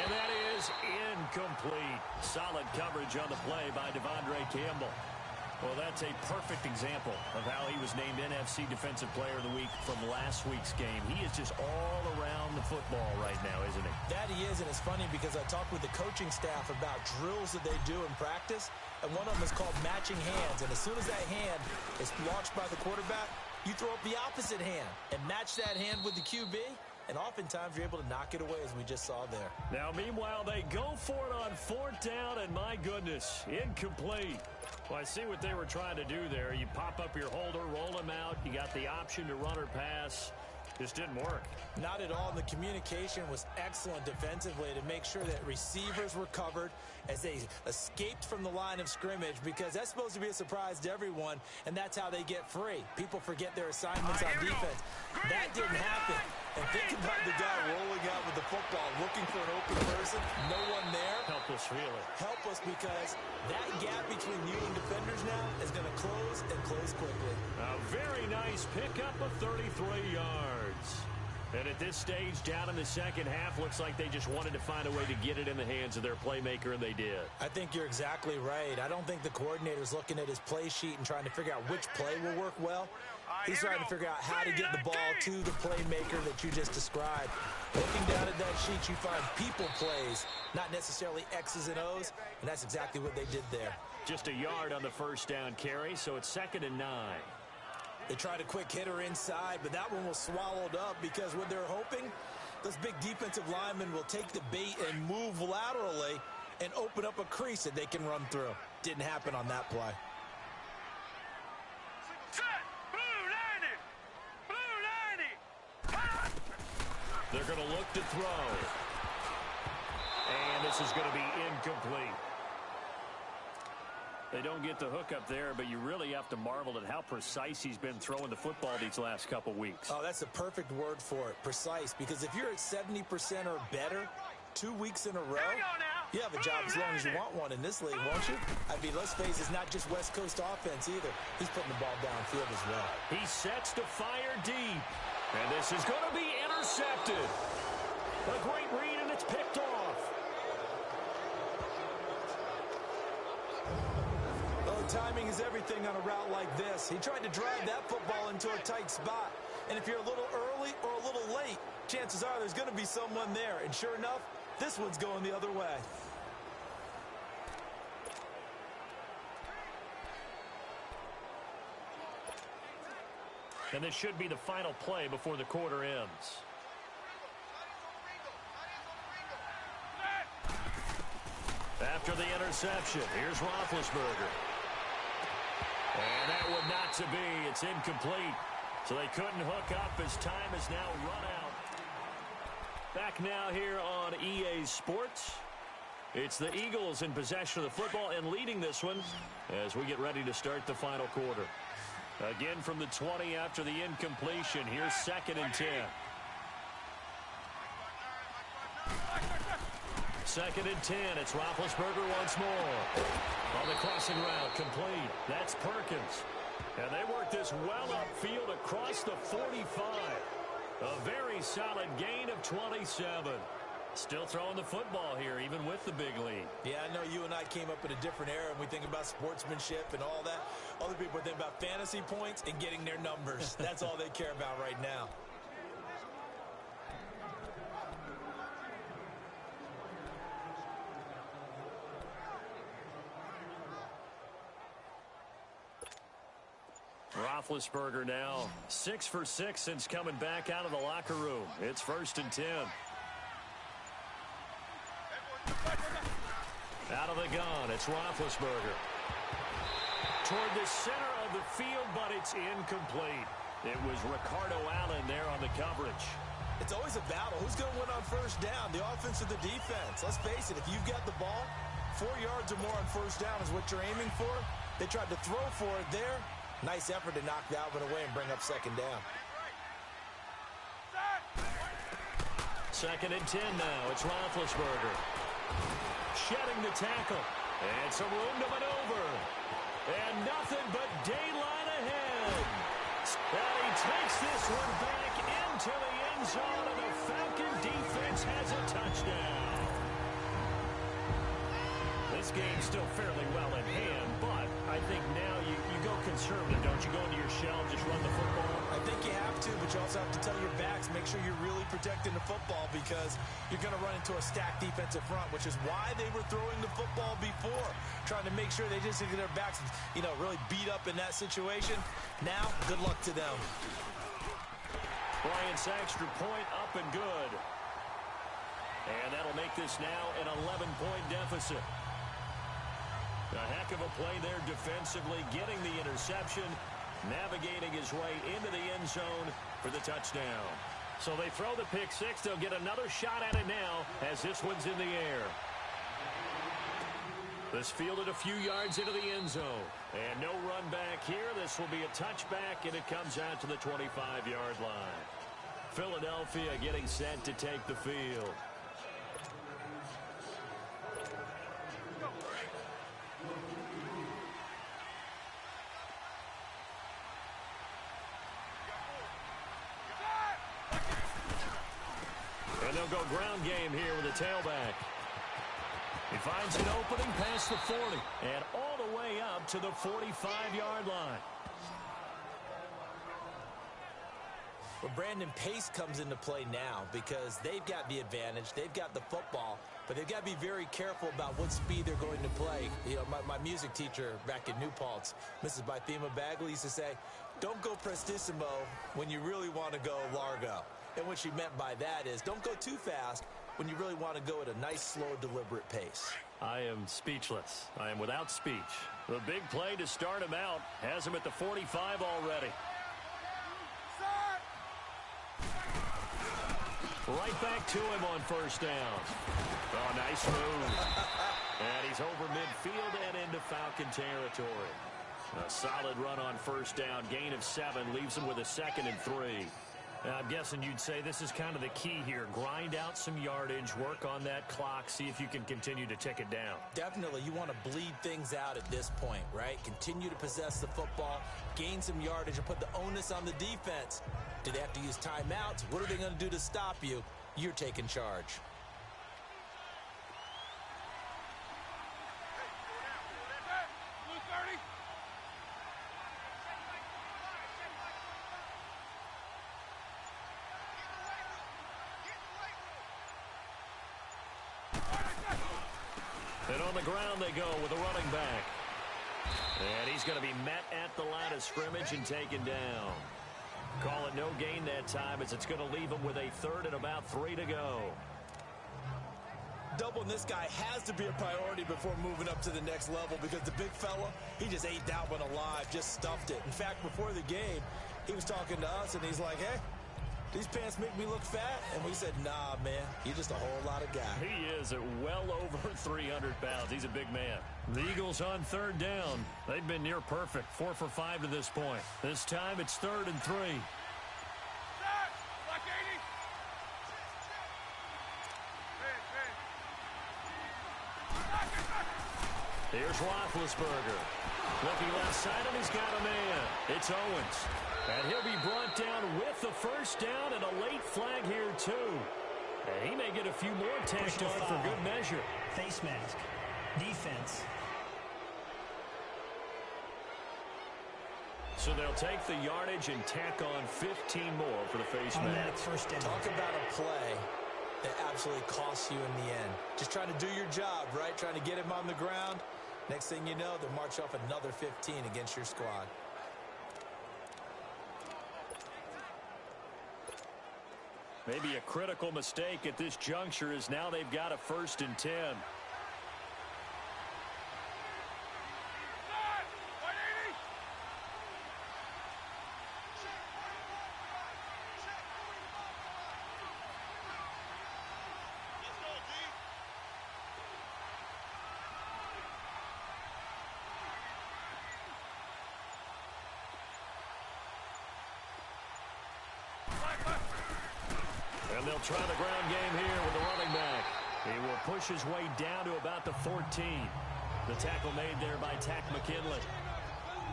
And that is incomplete. Solid coverage on the play by Devondre Campbell. Well, that's a perfect example of how he was named NFC Defensive Player of the Week from last week's game. He is just all around the football right now, isn't he? That he is, and it's funny because I talked with the coaching staff about drills that they do in practice, and one of them is called matching hands. And as soon as that hand is launched by the quarterback, you throw up the opposite hand and match that hand with the QB, and oftentimes you're able to knock it away, as we just saw there. Now, meanwhile, they go for it on 4th down, and my goodness, incomplete. Well, I see what they were trying to do there. You pop up your holder, roll him out. You got the option to run or pass. Just didn't work. Not at all. And the communication was excellent defensively to make sure that receivers were covered as they escaped from the line of scrimmage, because that's supposed to be a surprise to everyone, and that's how they get free. People forget their assignments on defense. That didn't happen. And think about the guy rolling out with the football, looking for an open person, no one there. Helpless feeling. Helpless, because that gap between you and defenders now is going to close and close quickly. A very nice pickup of 33 yards. And at this stage, down in the second half, looks like they just wanted to find a way to get it in the hands of their playmaker, and they did. I think you're exactly right. I don't think the coordinator's looking at his play sheet and trying to figure out which play will work well. He's trying to figure out how to get the ball to the playmaker that you just described. Looking down at that sheet, you find people plays, not necessarily X's and O's, and that's exactly what they did there. Just a yard on the first down carry, so it's 2nd and 9. They tried a quick hitter inside, but that one was swallowed up because what they're hoping, those big defensive linemen will take the bait and move laterally and open up a crease that they can run through. Didn't happen on that play. They're going to look to throw. And this is going to be incomplete. They don't get the hook up there, but you really have to marvel at how precise he's been throwing the football these last couple weeks. Oh, that's the perfect word for it, precise, because if you're at 70% or better 2 weeks in a row, you have a job as long as you want one in this league, won't you? I mean, let's face it, it's not just West Coast offense either. He's putting the ball downfield as well. He sets to fire deep, and this is going to be intercepted. A great read, and it's picked off. Timing is everything on a route like this. He tried to drive that football into a tight spot. And if you're a little early or a little late, chances are there's going to be someone there. And sure enough, this one's going the other way. And this should be the final play before the quarter ends. After the interception, here's Roethlisberger. And that one not to be. It's incomplete. So they couldn't hook up as time has now run out. Back now here on EA Sports. It's the Eagles in possession of the football and leading this one as we get ready to start the final quarter. Again from the 20 after the incompletion. Here's 2nd and 10. 2nd and 10. It's Roethlisberger once more. On the crossing route, complete. That's Perkins. And they work this well upfield across the 45. A very solid gain of 27. Still throwing the football here, even with the big lead. Yeah, I know you and I came up in a different era, and we think about sportsmanship and all that. Other people think about fantasy points and getting their numbers. That's all they care about right now. Roethlisberger now 6 for 6 since coming back out of the locker room. It's 1st and 10. Out of the gun, it's Roethlisberger. Toward the center of the field, but it's incomplete. It was Ricardo Allen there on the coverage. It's always a battle. Who's going to win on 1st down, the offense or the defense? Let's face it, if you've got the ball, 4 yards or more on 1st down is what you're aiming for. They tried to throw for it there. Nice effort to knock that one away and bring up second down. Second and 10 now. It's Roethlisberger. Shedding the tackle. And some room to maneuver. And nothing but daylight ahead. And he takes this one back into the end zone, and the Falcon defense has a touchdown. This game's still fairly well in hand, but I think now you go conservative, don't you? Go into your shell and just run the football? I think you have to, but you also have to tell your backs, make sure you're really protecting the football because you're going to run into a stacked defensive front, which is why they were throwing the football before, trying to make sure they just get their backs, really beat up in that situation. Now, good luck to them. Bryant's extra point up and good. And that'll make this now an 11-point deficit. A heck of a play there defensively, getting the interception, navigating his way into the end zone for the touchdown. So they throw the pick six. They'll get another shot at it now as this one's in the air. This fielded a few yards into the end zone. And no run back here. This will be a touchback, and it comes out to the 25-yard line. Philadelphia getting set to take the field. And they'll go ground game here with a tailback. He finds an opening past the 40 and all the way up to the 45-yard line. Well, Brandon, pace comes into play now because they've got the advantage. They've got the football, but they've got to be very careful about what speed they're going to play. My music teacher back in New Paltz, Mrs. Bythema Bagley, used to say, don't go prestissimo when you really want to go largo. And what she meant by that is don't go too fast when you really want to go at a nice, slow, deliberate pace. I am speechless. I am without speech. The big play to start him out has him at the 45 already. Right back to him on first down. Oh, nice move. And he's over midfield and into Falcon territory. A solid run on first down. Gain of 7 leaves him with a 2nd and 3. I'm guessing you'd say this is kind of the key here. Grind out some yardage, work on that clock, see if you can continue to tick it down. Definitely. You want to bleed things out at this point, right? Continue to possess the football, gain some yardage, and put the onus on the defense. Do they have to use timeouts? What are they going to do to stop you? You're taking charge. And on the ground they go with a running back. And he's going to be met at the line of scrimmage and taken down. Call it no gain that time as it's going to leave him with a 3rd and about 3 to go. Doubling this guy has to be a priority before moving up to the next level because the big fella, he just ate that one alive, just stuffed it. In fact, before the game, he was talking to us and he's like, hey, these pants make me look fat? And we said, nah, man, you're just a whole lot of guy. He is at well over 300 pounds. He's a big man. The Eagles on 3rd down. They've been near perfect. 4 for 5 to this point. This time it's 3rd and 3. Here's Roethlisberger. Looking left side, and he's got a man. It's Owens. And he'll be brought down with the first down and a late flag here, too. And he may get a few more tacked on for good measure. Face mask. Defense. So they'll take the yardage and tack on 15 more for the face mask. First down. Talk about a play that absolutely costs you in the end. Just trying to do your job, right? Trying to get him on the ground. Next thing you know, they'll march off another 15 against your squad. Maybe a critical mistake at this juncture is now they've got a 1st and 10. they'll try the ground game here with the running back. He will push his way down to about the 14. The tackle made there by Tack McKinley.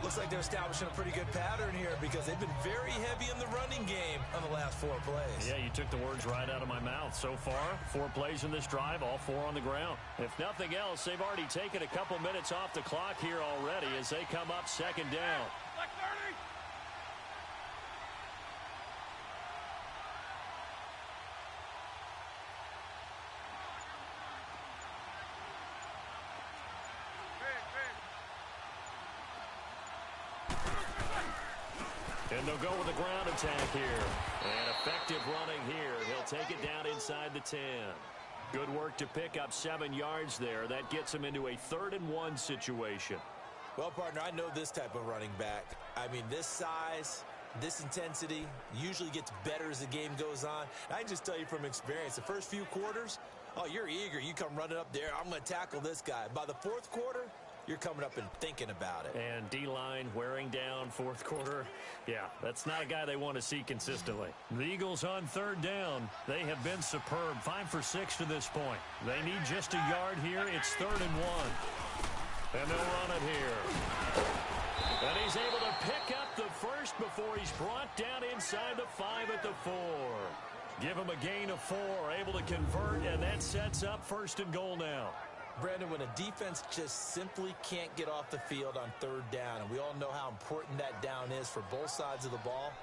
Looks like they're establishing a pretty good pattern here because they've been very heavy in the running game on the last 4 plays. Yeah, you took the words right out of my mouth. So far, 4 plays in this drive, all 4 on the ground. If nothing else, they've already taken a couple minutes off the clock here already as they come up second down. Like 30. And they'll go with a ground attack here. And effective running here. He'll take it down inside the 10. Good work to pick up 7 yards there. That gets him into a 3rd and 1 situation. Well, partner, I know this type of running back. I mean, this size, this intensity usually gets better as the game goes on. And I can just tell you from experience, the first few quarters, oh, you're eager. You come running up there. I'm going to tackle this guy. By the 4th quarter, you're coming up and thinking about it. And D-line wearing down 4th quarter. Yeah, that's not a guy they want to see consistently. The Eagles on 3rd down. They have been superb. 5 for 6 to this point. They need just a yard here. It's 3rd and 1. And they'll run it here. And he's able to pick up the first before he's brought down inside the 5 at the 4. Give him a gain of 4. Able to convert, and that sets up 1st and goal now. Brandon, when a defense just simply can't get off the field on 3rd down, and we all know how important that down is for both sides of the ball,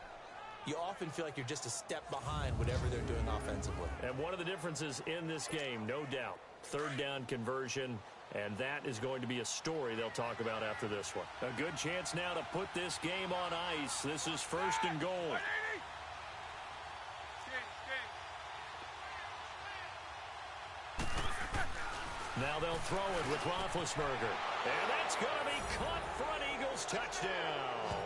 you often feel like you're just a step behind whatever they're doing offensively. And one of the differences in this game, no doubt, 3rd down conversion, and that is going to be a story they'll talk about after this one. A good chance now to put this game on ice. This is 1st and goal. Now they'll throw it with Roethlisberger. And that's going to be caught for an Eagles touchdown.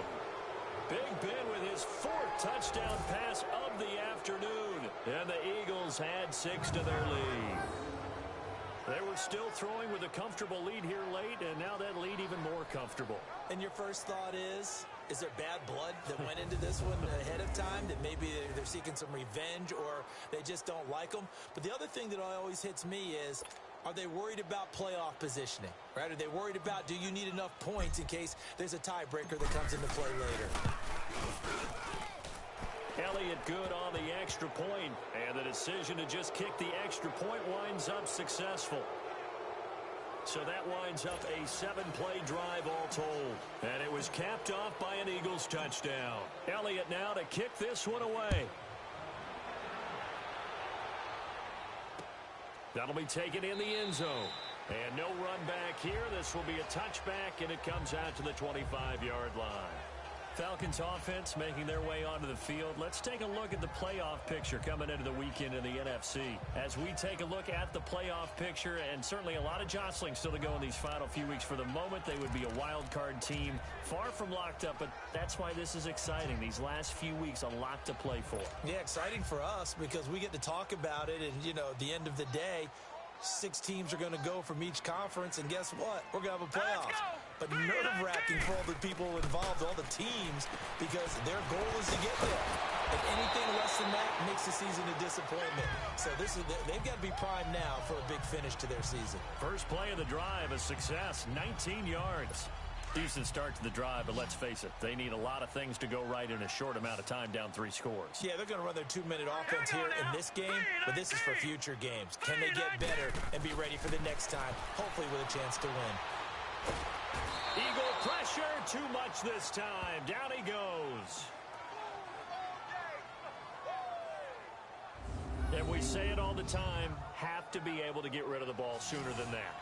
Big Ben with his 4th touchdown pass of the afternoon. And the Eagles had 6 to their lead. They were still throwing with a comfortable lead here late, and now that lead even more comfortable. And your first thought is there bad blood that went into this one ahead of time, that maybe they're seeking some revenge or they just don't like them? But the other thing that always hits me is, are they worried about playoff positioning, right? Are they worried about, do you need enough points in case there's a tiebreaker that comes into play later? Elliott good on the extra point, and the decision to just kick the extra point winds up successful. So that winds up a 7-play drive all told. And it was capped off by an Eagles touchdown. Elliott now to kick this one away. That'll be taken in the end zone. And no run back here. This will be a touchback, and it comes out to the 25-yard line. Falcons offense making their way onto the field. Let's take a look at the playoff picture coming into the weekend in the NFC. As we take a look at the playoff picture, and certainly a lot of jostling still to go in these final few weeks. For the moment, they would be a wild card team, far from locked up, but that's why this is exciting. These last few weeks, a lot to play for. Yeah, exciting for us because we get to talk about it, and, you know, at the end of the day, 6 teams are going to go from each conference, and guess what? We're going to have a playoffs. But nerve-wracking for all the people involved, all the teams, because their goal is to get there. And anything less than that makes the season a disappointment. So they've got to be primed now for a big finish to their season. First play of the drive, a success, 19 yards. Decent start to the drive, but let's face it, they need a lot of things to go right in a short amount of time, down 3 scores. Yeah, they're going to run their 2-minute offense here in this game, but this is for future games. Can they get better and be ready for the next time, hopefully with a chance to win? Eagle pressure, too much this time. Down he goes. And we say it all the time, have to be able to get rid of the ball sooner than that.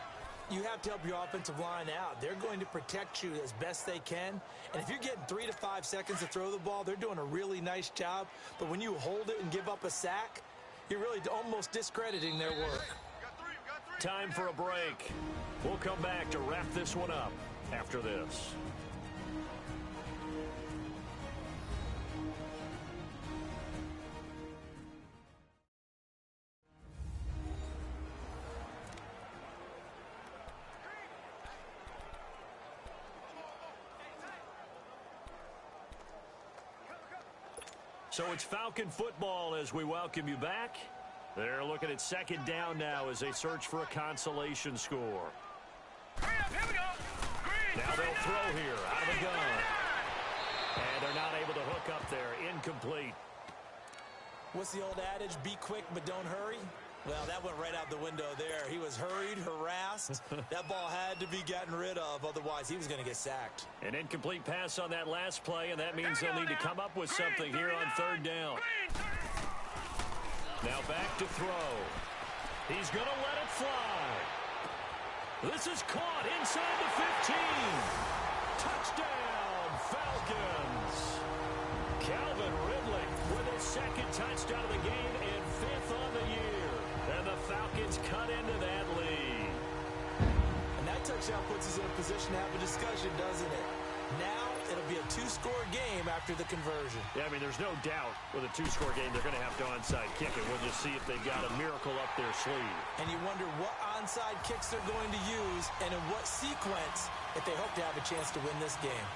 You have to help your offensive line out. They're going to protect you as best they can. And if you're getting 3 to 5 seconds to throw the ball, they're doing a really nice job. But when you hold it and give up a sack, you're really almost discrediting their work. Time for a break. We'll come back to wrap this one up after this. So it's Falcon football as we welcome you back. They're looking at second down now as they search for a consolation score. Here we go. Green, Now they'll 39. throw here out of the gun. 39. And they're not able to hook up there. Incomplete. What's the old adage? Be quick, but don't hurry. Well, that went right out the window there. He was hurried, harassed. That ball had to be gotten rid of, otherwise he was going to get sacked. An incomplete pass on that last play, and that means they'll need to come up with something here on third down. Now back to throw. He's going to let it fly. This is caught inside the 15. Touchdown, Falcons. Calvin Ridley with his second touchdown of the game and fifth on the year. And the Falcons cut into that lead. And that touchdown puts us in a position to have a discussion, doesn't it? Now it'll be a two-score game after the conversion. Yeah, I mean, there's no doubt with a two-score game they're going to have to onside kick it. We'll just see if they've got a miracle up their sleeve. And you wonder what onside kicks they're going to use and in what sequence if they hope to have a chance to win this game.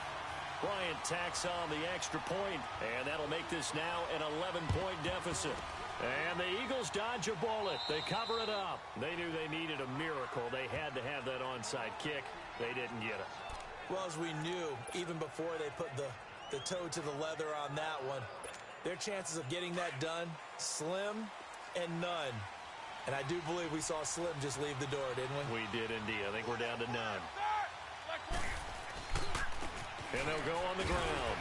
Bryant tacks on the extra point, and that'll make this now an 11-point deficit. And the Eagles dodge a bullet. They cover it up. They knew they needed a miracle. They had to have that onside kick. They didn't get it. Well, as we knew, even before they put the toe to the leather on that one, their chances of getting that done, slim and none. And I do believe we saw Slim just leave the door, didn't we? We did indeed. I think we're down to none. And they'll go on the ground.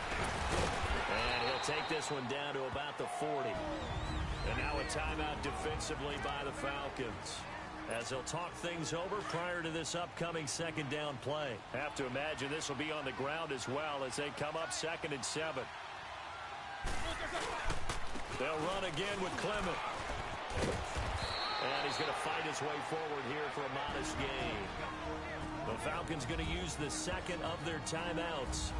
And he'll take this one down to about the 40. And now a timeout defensively by the Falcons, as they'll talk things over prior to this upcoming second down play. Have to imagine this will be on the ground as well as they come up 2nd and 7. They'll run again with Clement. And he's going to fight his way forward here for a modest gain. The Falcons going to use the second of their timeouts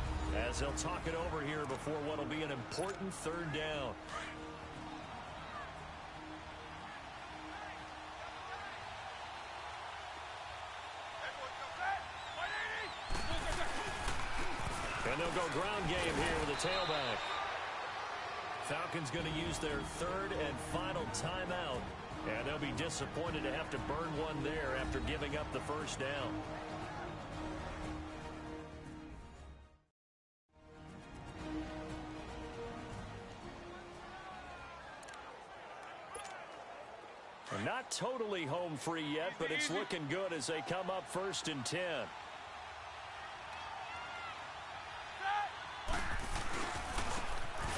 as they'll talk it over here before what will be an important third down. And they'll go ground game here with a tailback. Falcons going to use their third and final timeout. And they'll be disappointed to have to burn one there after giving up the first down. They're not totally home free yet, but it's looking good as they come up 1st and 10.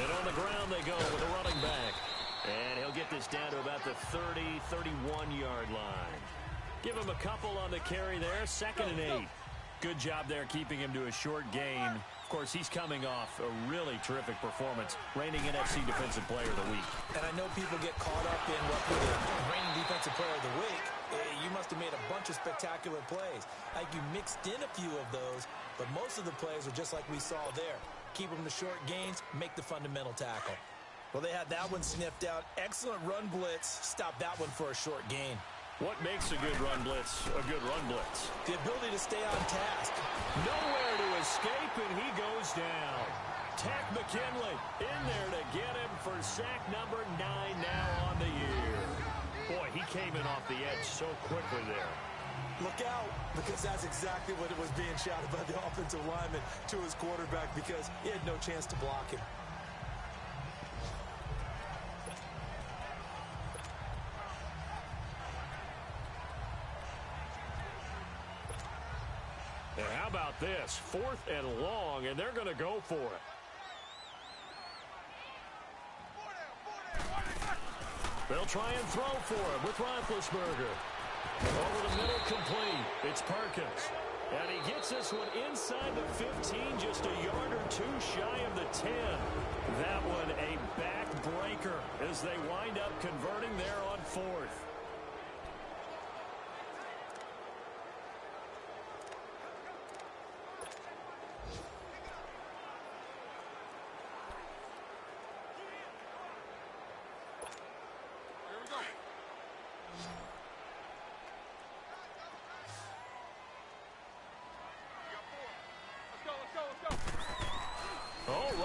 And on the ground they go with a running back. And he'll get this down to about the 30, 31-yard line. Give him a couple on the carry there, 2nd and 8. Good job there keeping him to a short gain. Of course, he's coming off a really terrific performance, reigning NFC Defensive Player of the Week. And I know people get caught up in what the reigning Defensive Player of the Week. You must have made a bunch of spectacular plays. Like you mixed in a few of those, but most of the plays are just like we saw there. Keep them to short gains, make the fundamental tackle. Well, they had that one sniffed out. Excellent run blitz. Stop that one for a short gain. What makes a good run blitz a good run blitz? The ability to stay on task. Nowhere to escape, and he goes down. Tack McKinley in there to get him for sack number 9 now on the year. Boy, he came in off the edge so quickly there. Look out, because that's exactly what it was being shouted by the offensive lineman to his quarterback, because he had no chance to block him. And how about this? 4th and long, and they're going to go for it. They'll try and throw for him with Roethlisberger. Over the middle, complete. It's Perkins. And he gets this one inside the 15, just a yard or two shy of the 10. That one a backbreaker as they wind up converting there on 4th.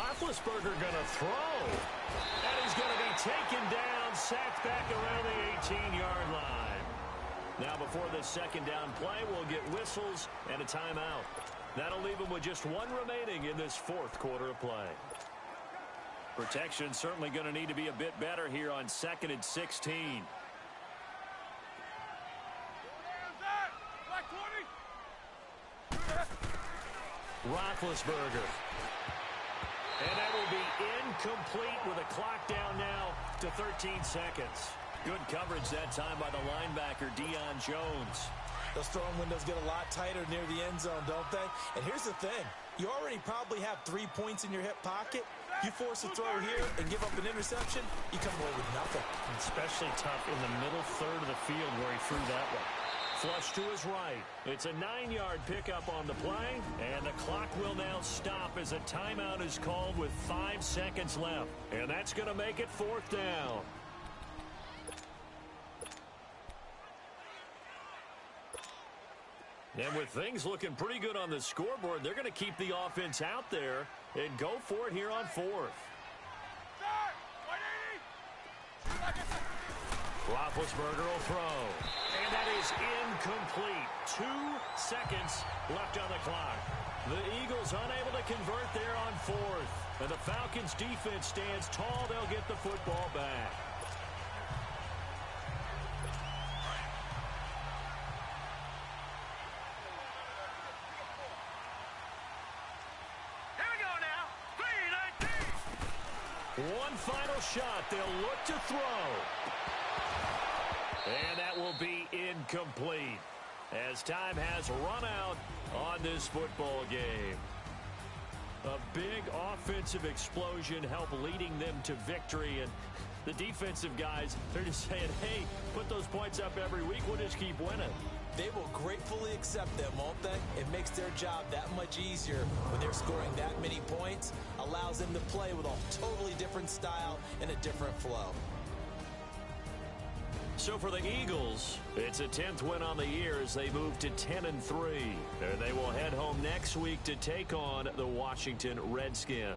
Roethlisberger going to throw. And he's going to be taken down, sacked back around the 18-yard line. Now before this second down play, we'll get whistles and a timeout. That'll leave him with just one remaining in this fourth quarter of play. Protection certainly going to need to be a bit better here on 2nd and 16. Roethlisberger. And that will be incomplete with a clock down now to 13 seconds. Good coverage that time by the linebacker, Deion Jones. Those throwing windows get a lot tighter near the end zone, don't they? And here's the thing. You already probably have 3 points in your hip pocket. You force a throw here and give up an interception, you come away with nothing. Especially tough in the middle third of the field where he threw that one. Flush to his right. It's a 9-yard pickup on the play, and the clock will now stop as a timeout is called with 5 seconds left. And that's going to make it 4th down. And with things looking pretty good on the scoreboard, they're going to keep the offense out there and go for it here on 4th. Roethlisberger will throw. And that is incomplete. 2 seconds left on the clock. The Eagles unable to convert there on 4th. And the Falcons defense stands tall. They'll get the football back. One final shot. They'll look to throw. And that will be incomplete as time has run out on this football game. A big offensive explosion helped leading them to victory. And the defensive guys, they're just saying, hey, put those points up every week. We'll just keep winning. They will gratefully accept them, won't they? It makes their job that much easier when they're scoring that many points. Allows them to play with a totally different style and a different flow. So for the Eagles, it's a 10th win on the year as they move to 10-3. And they will head home next week to take on the Washington Redskins.